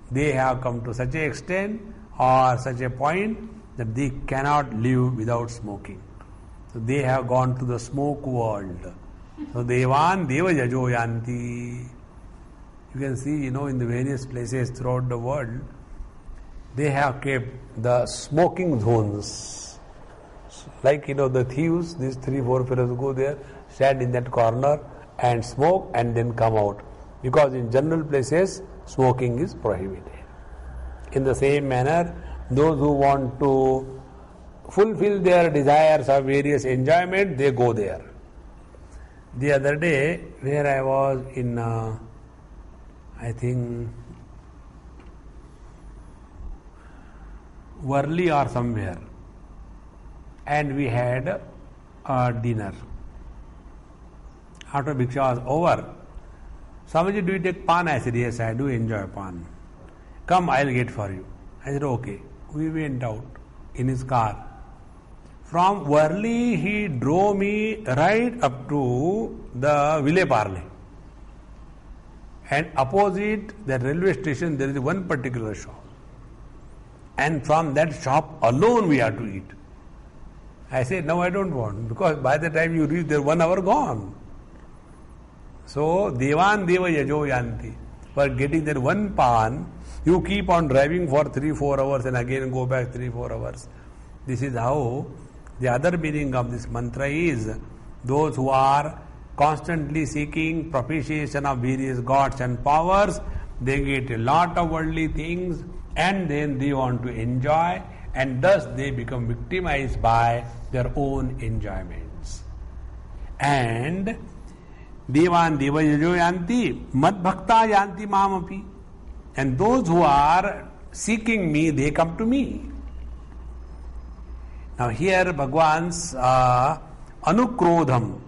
they have come to such an extent or such a point that they cannot live without smoking. So they have gone to the smoke world. So Devan Devaya Joyanti. You can see, in the various places throughout the world, they have kept the smoking zones. Like, the thieves, these 3-4 fellows go there, stand in that corner and smoke and then come out. Because in general places, smoking is prohibited. In the same manner, those who want to fulfill their desires of various enjoyment, they go there. The other day, where I was in, I think, Worli or somewhere, and we had a dinner. After Bhiksha was over, Swamiji, do you take pan? I said, yes, I do enjoy pan. Come, I'll get for you. I said, okay. We went out in his car. From Worli, he drove me right up to the Ville Parle. And opposite the railway station, there is one particular shop. And from that shop alone we have to eat. I said, no, I don't want, because by the time you reach there, 1 hour gone. So, Devan Devaya Joyanti. For getting that one pan, you keep on driving for 3-4 hours and again go back 3-4 hours. This is how the other meaning of this mantra is, those who are constantly seeking propitiation of various gods and powers, they get a lot of worldly things and then they want to enjoy, and thus they become victimized by their own enjoyments. And Devan Devayajo Yanti, Mad Bhakta Yanti Mamapi. And those who are seeking me, they come to me. Now here Bhagwan's Anukrodham.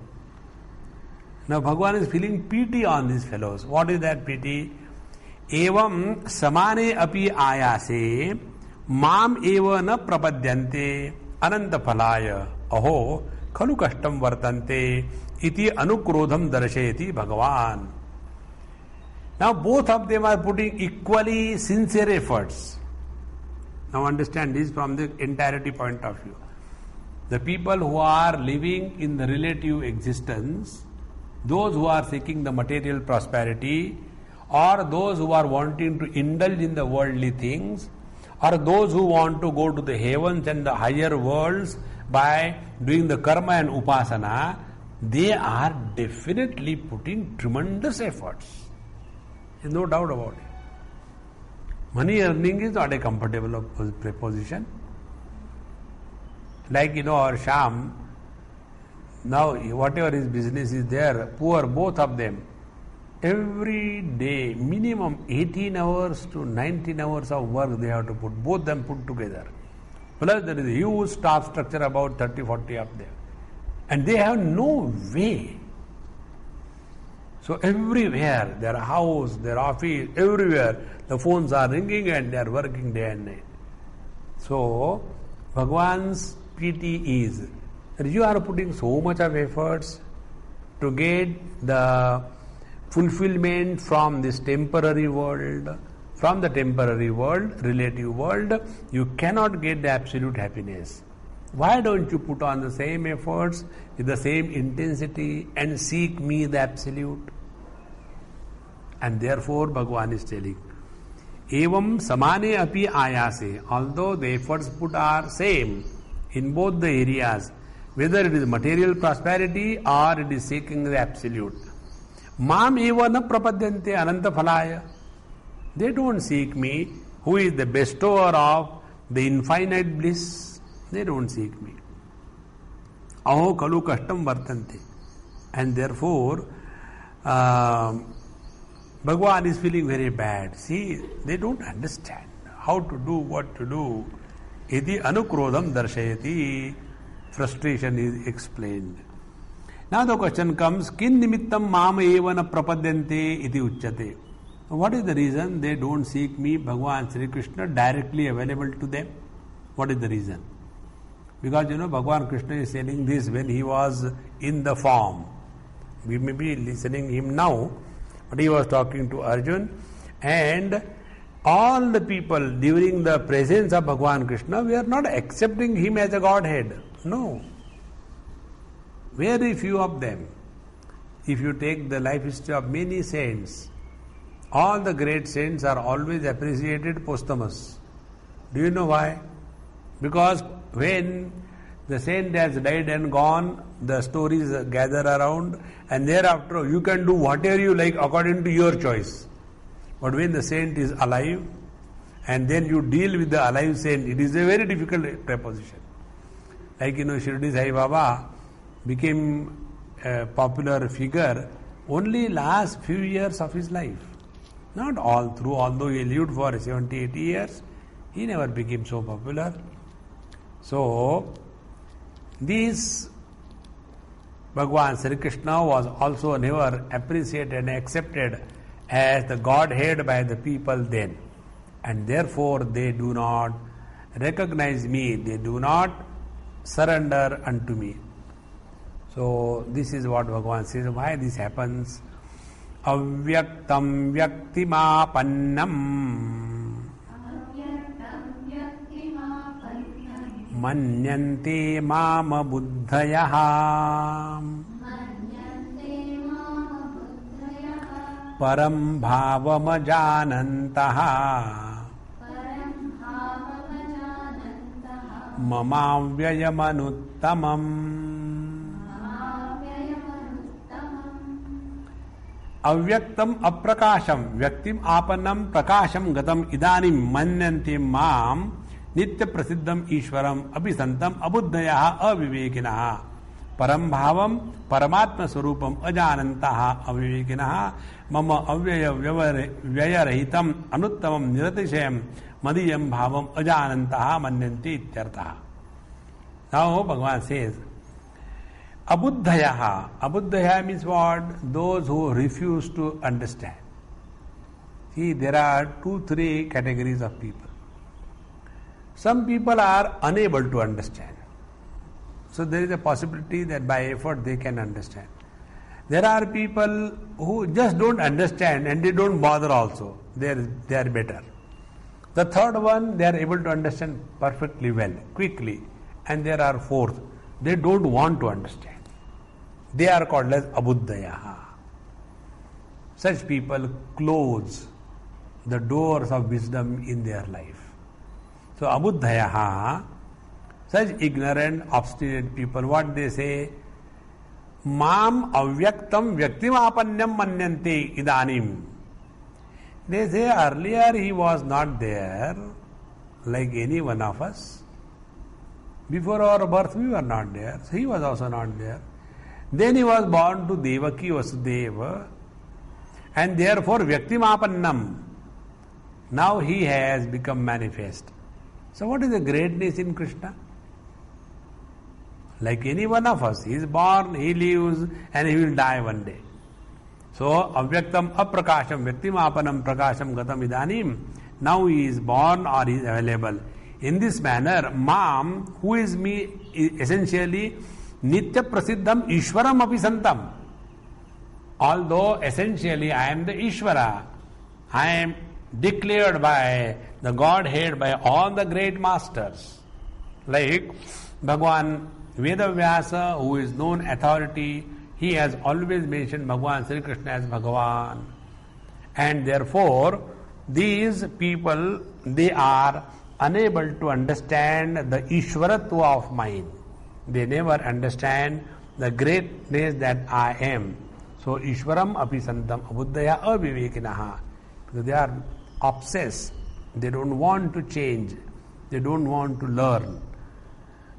Now Bhagwan is feeling pity on these fellows. What is that pity? Evam samane api ayase mam eva na prapadyante ananta phalaya aho khalu kashtam vartante iti anukrodham darshayati Bhagavan. Now both of them are putting equally sincere efforts. Now understand this from the entirety point of view. The people who are living in the relative existence, those who are seeking the material prosperity, or those who are wanting to indulge in the worldly things, or those who want to go to the heavens and the higher worlds by doing the karma and upasana, they are definitely putting tremendous efforts. There's no doubt about it. Money earning is not a comfortable position. Like our Sham, now whatever his business is there, poor, both of them, every day minimum 18 hours to 19 hours of work they have to put, both them put together. Plus there is a huge staff structure, about 30-40 of them. And they have no way. So everywhere, their house, their office, everywhere, the phones are ringing and they are working day and night. So Bhagwan's pity is that you are putting so much of efforts to get the fulfillment from this temporary world. From the temporary world, relative world, you cannot get the absolute happiness. Why don't you put on the same efforts with the same intensity and seek me, the absolute? And therefore Bhagwan is telling, Evam samane api ayase, although the efforts put are same in both the areas, whether it is material prosperity or it is seeking the absolute. Mam eva na prapadyante ananta phalaya. They don't seek me, who is the bestower of the infinite bliss. They don't seek me. Aho kalu kashtam vartante. And therefore, Bhagwan is feeling very bad. See, they don't understand how to do, what to do. Iti anukrodham darshayati. Frustration is explained. Now the question comes, kin nimittam mama eva na prapadyante iti uchyate. What is the reason they don't seek me, Bhagwan Sri Krishna, directly available to them? What is the reason? Because Bhagwan Krishna is saying this when he was in the form. We may be listening him now, but he was talking to Arjun, and all the people during the presence of Bhagwan Krishna, we are not accepting him as a Godhead. No. Very few of them. If you take the life history of many saints, all the great saints are always appreciated posthumous. Do you know why? Because when the saint has died and gone, the stories gather around, and thereafter you can do whatever you like according to your choice. But when the saint is alive, and then you deal with the alive saint, it is a very difficult proposition. Like Shirdi Sai Baba became a popular figure only last few years of his life. Not all through, although he lived for 70-80 years, he never became so popular. So, this Bhagwan Sri Krishna was also never appreciated and accepted as the Godhead by the people then. And therefore they do not recognize me, they do not surrender unto me. So this is what Bhagwan says. Why this happens? Avyaktam vyaktimapannam manyante mama buddhayaha param bhavamajanantaha mamavyayamanutamam. Avyaktam aprakasham vyaktim apanam prakasham gatam idanim manyante mam नित्य प्रसिद्धम ईश्वरम अभिसंतम अबुद्धयः अविवेकिनः परम भावम परमात्म स्वरूपम अजानन्तः अविवेकिनः मम अव्यय व्ययरहितम अनुत्तमम निरतिशयम मदीयम भावम अजानन्तः मन्यन्ते इत्यर्थः. Now Bhagavan says, Abuddhaya. Abuddhaya means what? Those who refuse to understand. See, there are 2-3 categories of people. Some people are unable to understand. So there is a possibility that by effort they can understand. There are people who just don't understand and they don't bother also. They are better. The third one, they are able to understand perfectly well, quickly. And there are fourth, they don't want to understand. They are called as Abuddhaya. Such people close the doors of wisdom in their life. So Abuddhaya, such ignorant, obstinate people, what they say? Mam avyaktam vyaktimapanyam manyante idanim. They say earlier he was not there like any one of us. Before our birth we were not there, so he was also not there. Then he was born to Devaki Vasudeva, and therefore Vyaktimapannam. Now he has become manifest. So what is the greatness in Krishna? Like any one of us, he is born, he lives, and he will die one day. So Avyaktam Aprakasham Vyaktimapanam Prakasham Gatam Idanim. Now he is born or he is available. In this manner, Mam, who is me, essentially Nitya Prasiddham Ishwaram Apisantam. Although essentially I am the Ishvara, I am declared by the Godhead by all the great masters. Like Bhagavan Vedavyasa, who is known authority, he has always mentioned Bhagavan Sri Krishna as Bhagavan. And therefore, these people, they are unable to understand the Ishwaratva of mine. They never understand the greatness that I am. So Ishwaram apisantam abuddhaya avivekinaha. Because they are obsessed. They don't want to change. They don't want to learn.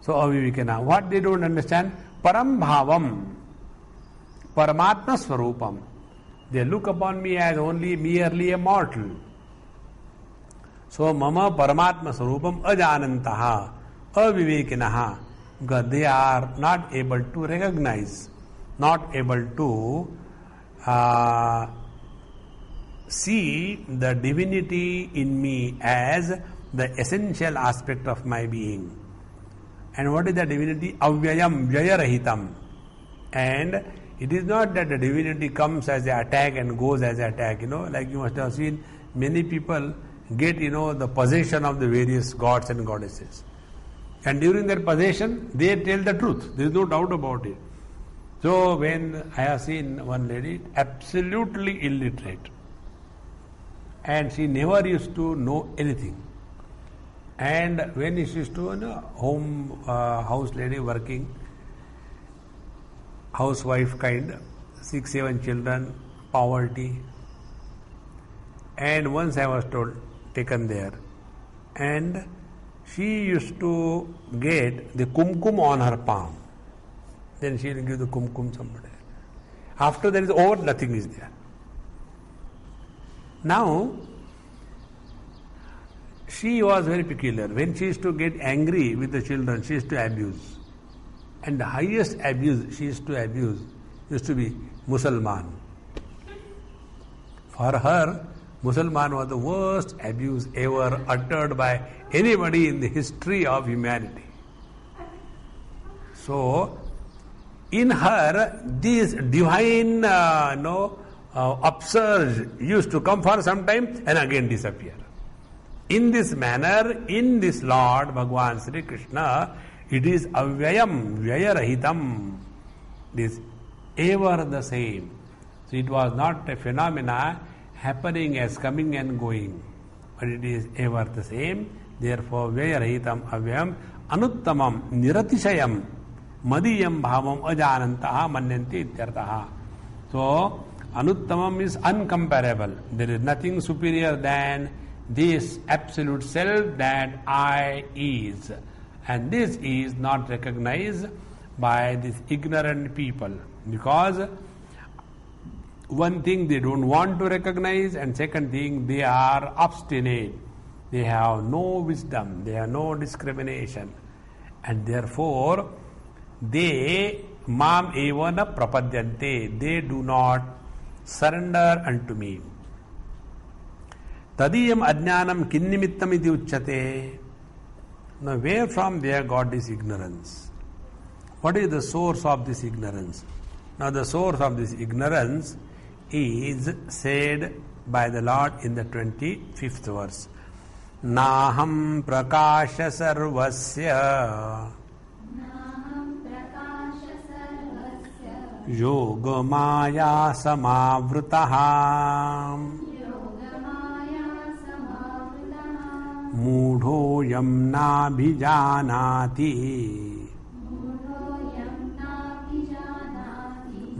So avivekina. What they don't understand? Param bhavam. Paramatma swarupam. They look upon me as only merely a mortal. So mama paramatma swarupam ajanantaha avivekinaha. Because they are not able to recognize, not able to see the divinity in me as the essential aspect of my being. And what is the divinity? Avyayam vyayarahitam. And it is not that the divinity comes as an attack and goes as an attack. Like you must have seen many people get, the possession of the various gods and goddesses. And during their possession, they tell the truth. There is no doubt about it. So when I have seen one lady, absolutely illiterate, and she never used to know anything. And when she used to, house lady working, housewife kind, 6-7 children, poverty. And once I was taken there, and she used to get the kumkum on her palm. Then she will give the kumkum somebody. After that is over, nothing is there. Now, she was very peculiar. When she used to get angry with the children, she used to abuse. And the highest abuse she used to abuse used to be Musalman. For her, Musalman was the worst abuse ever uttered by anybody in the history of humanity. So, in her, this divine, upsurge used to come for some time and again disappear. In this manner, in this Lord, Bhagavan Sri Krishna, it is avyayam, vyayarahitam. It is ever the same. So it was not a phenomena happening as coming and going, but it is ever the same. Therefore, vyayarahitam avyayam anuttamam niratishayam madiyam bhavam ajanantaha manyante ityartaha. So, anuttamam is uncomparable. There is nothing superior than, this absolute self that I is. And this is not recognized by these ignorant people, because one thing they don't want to recognize, and second thing they are obstinate. They have no wisdom, they have no discrimination, and therefore they mam eva na prapadyante, they do not surrender unto me. Tadiyam ajnanam kinnimittam iti uchyate. Now where from there got this ignorance? What is the source of this ignorance? Now the source of this ignorance is said by the Lord in the 25th verse. Naham prakasha sarvasya yoga maya samavrutaha mudhoyam nabhijanati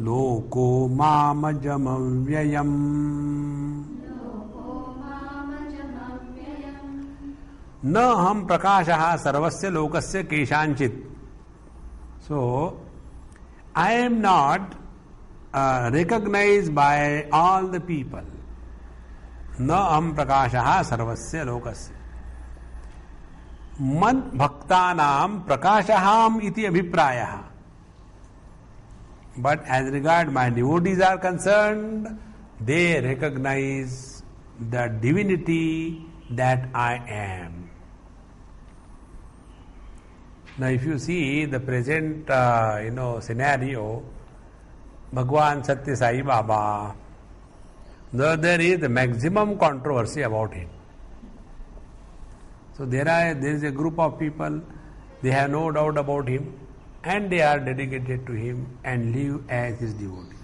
loko mamajamavyayam. न हम प्रकाशः सर्वस्य लोकस्य केशांचित. So I am not recognized by all the people. न हम प्रकाशः सर्वस्य लोकस्य. मद भक्तानां प्रकाशहाम इति अभिप्रायः. But as regard my devotees are concerned, they recognize the divinity that I am. Now if you see the present scenario, Bhagwan Satya Sai Baba, there is the maximum controversy about him. So there is a group of people, they have no doubt about him, and they are dedicated to him and live as his devotees.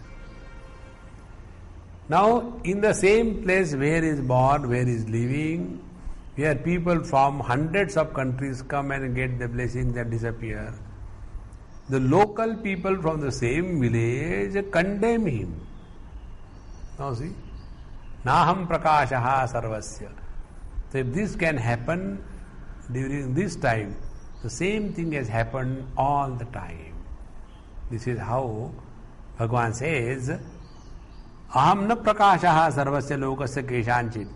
Now in the same place where he is born, where he is living, where people from hundreds of countries come and get the blessings and disappear, the local people from the same village condemn him. Now see, Naham prakashaha sarvasya. So if this can happen during this time, the same thing has happened all the time. This is how Bhagavan says, Aham na prakashaha sarvasya lokasya keshanchit.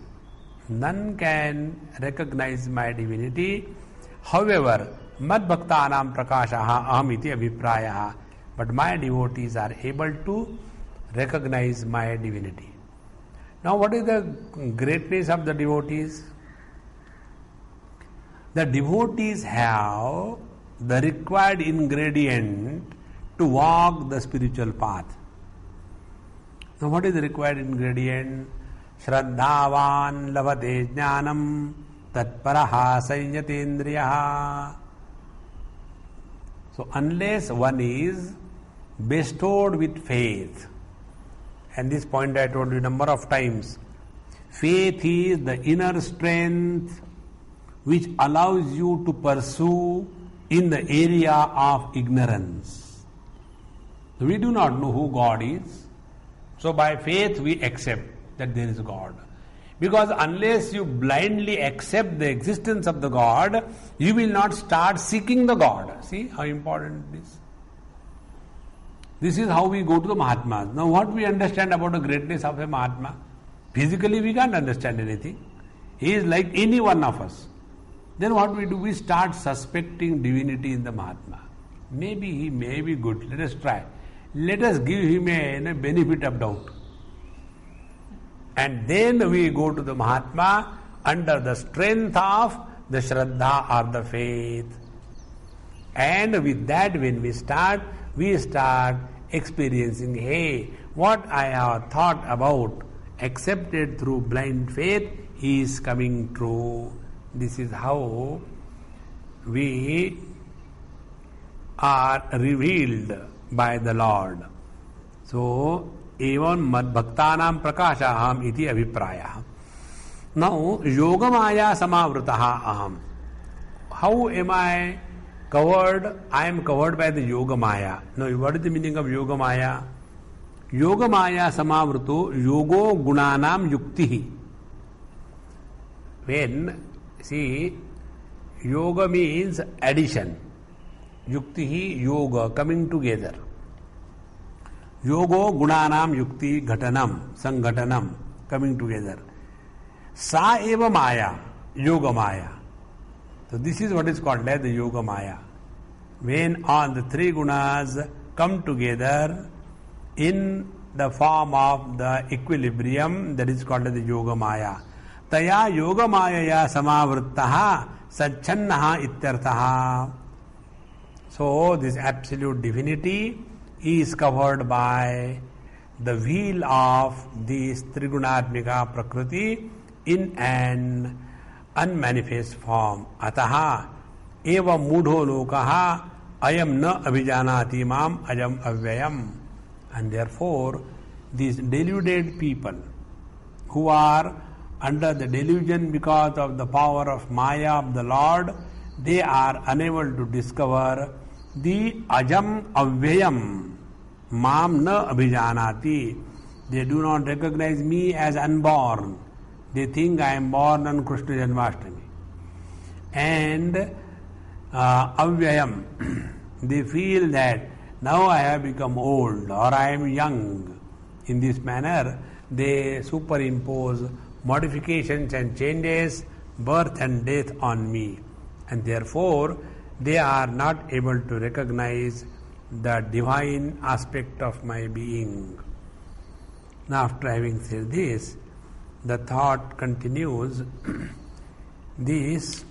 None can recognize my divinity. However, mad bhaktanam prakashaha aham iti abhiprayaha. But my devotees are able to recognize my divinity. Now what is the greatness of the devotees? The devotees have the required ingredient to walk the spiritual path. Now what is the required ingredient? Shraddhavan lavate jnanam tatparaha sanyatendriyaha. So unless one is bestowed with faith, and this point I told you a number of times, faith is the inner strength which allows you to pursue in the area of ignorance. We do not know who God is, so by faith we accept that there is God. Because unless you blindly accept the existence of the God, you will not start seeking the God. See how important it is. This is how we go to the Mahatmas. Now what we understand about the greatness of a Mahatma? Physically we can't understand anything. He is like any one of us. Then what we do? We start suspecting divinity in the Mahatma. Maybe he may be good. Let us try. Let us give him a benefit of doubt. And then we go to the Mahatma under the strength of the Shraddha or the faith. And with that when we start experiencing, hey, what I have thought about, accepted through blind faith, is coming true. This is how we are revealed by the Lord. So, evam mad bhaktanam prakasha aham iti abhipraya. Now, yoga maya samavrutaha aham. How am I covered? I am covered by the yoga maya. Now, what is the meaning of yoga maya? Yoga maya samavruto yogo gunanam yuktihi. When, see, yoga means addition. Yukti yoga, coming together. Yogo gunanam yukti ghatanam, sanghatanam, coming together. Sa eva maya, yoga maya. So this is what is called as the yoga maya. When all the three gunas come together in the form of the equilibrium, that is called as the yoga maya. Taya yoga maya samavrittaha satchannaha ityarthaha. So this absolute divinity is covered by the wheel of this Trigunatmika Prakriti in an unmanifest form. Ataha eva mudho lokaha ayam na abhijanati mam ajam avyayam. And therefore, these deluded people who are under the delusion because of the power of Maya of the Lord, they are unable to discover the ajam avyayam. Mam na abhijanati. They do not recognize me as unborn. They think I am born on Krishna Janmashtami. And avyayam. They feel that now I have become old or I am young. In this manner, they superimpose modifications and changes, birth and death on me. And therefore, they are not able to recognize the divine aspect of my being. Now, after having said this, the thought continues. This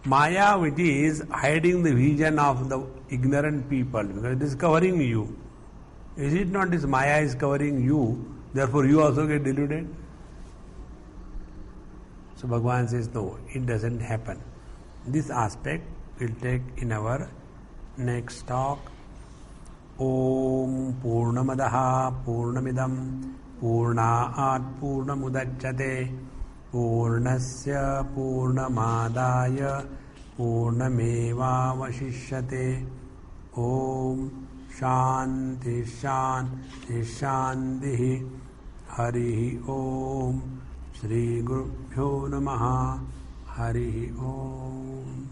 Maya, which is hiding the vision of the ignorant people, because it is covering you. Is it not this Maya is covering you, therefore you also get deluded? So Bhagavan says, no, it doesn't happen. This aspect we'll take in our next talk. Om Purnamadaha Purnamidam Purnaat Purnamudachyate Purnasya Purnamadaya Purnamevavashishyate. Om Shanti Shanti Shanti. Hari Om. Shri Gurubhyo Namaha. Hari Om.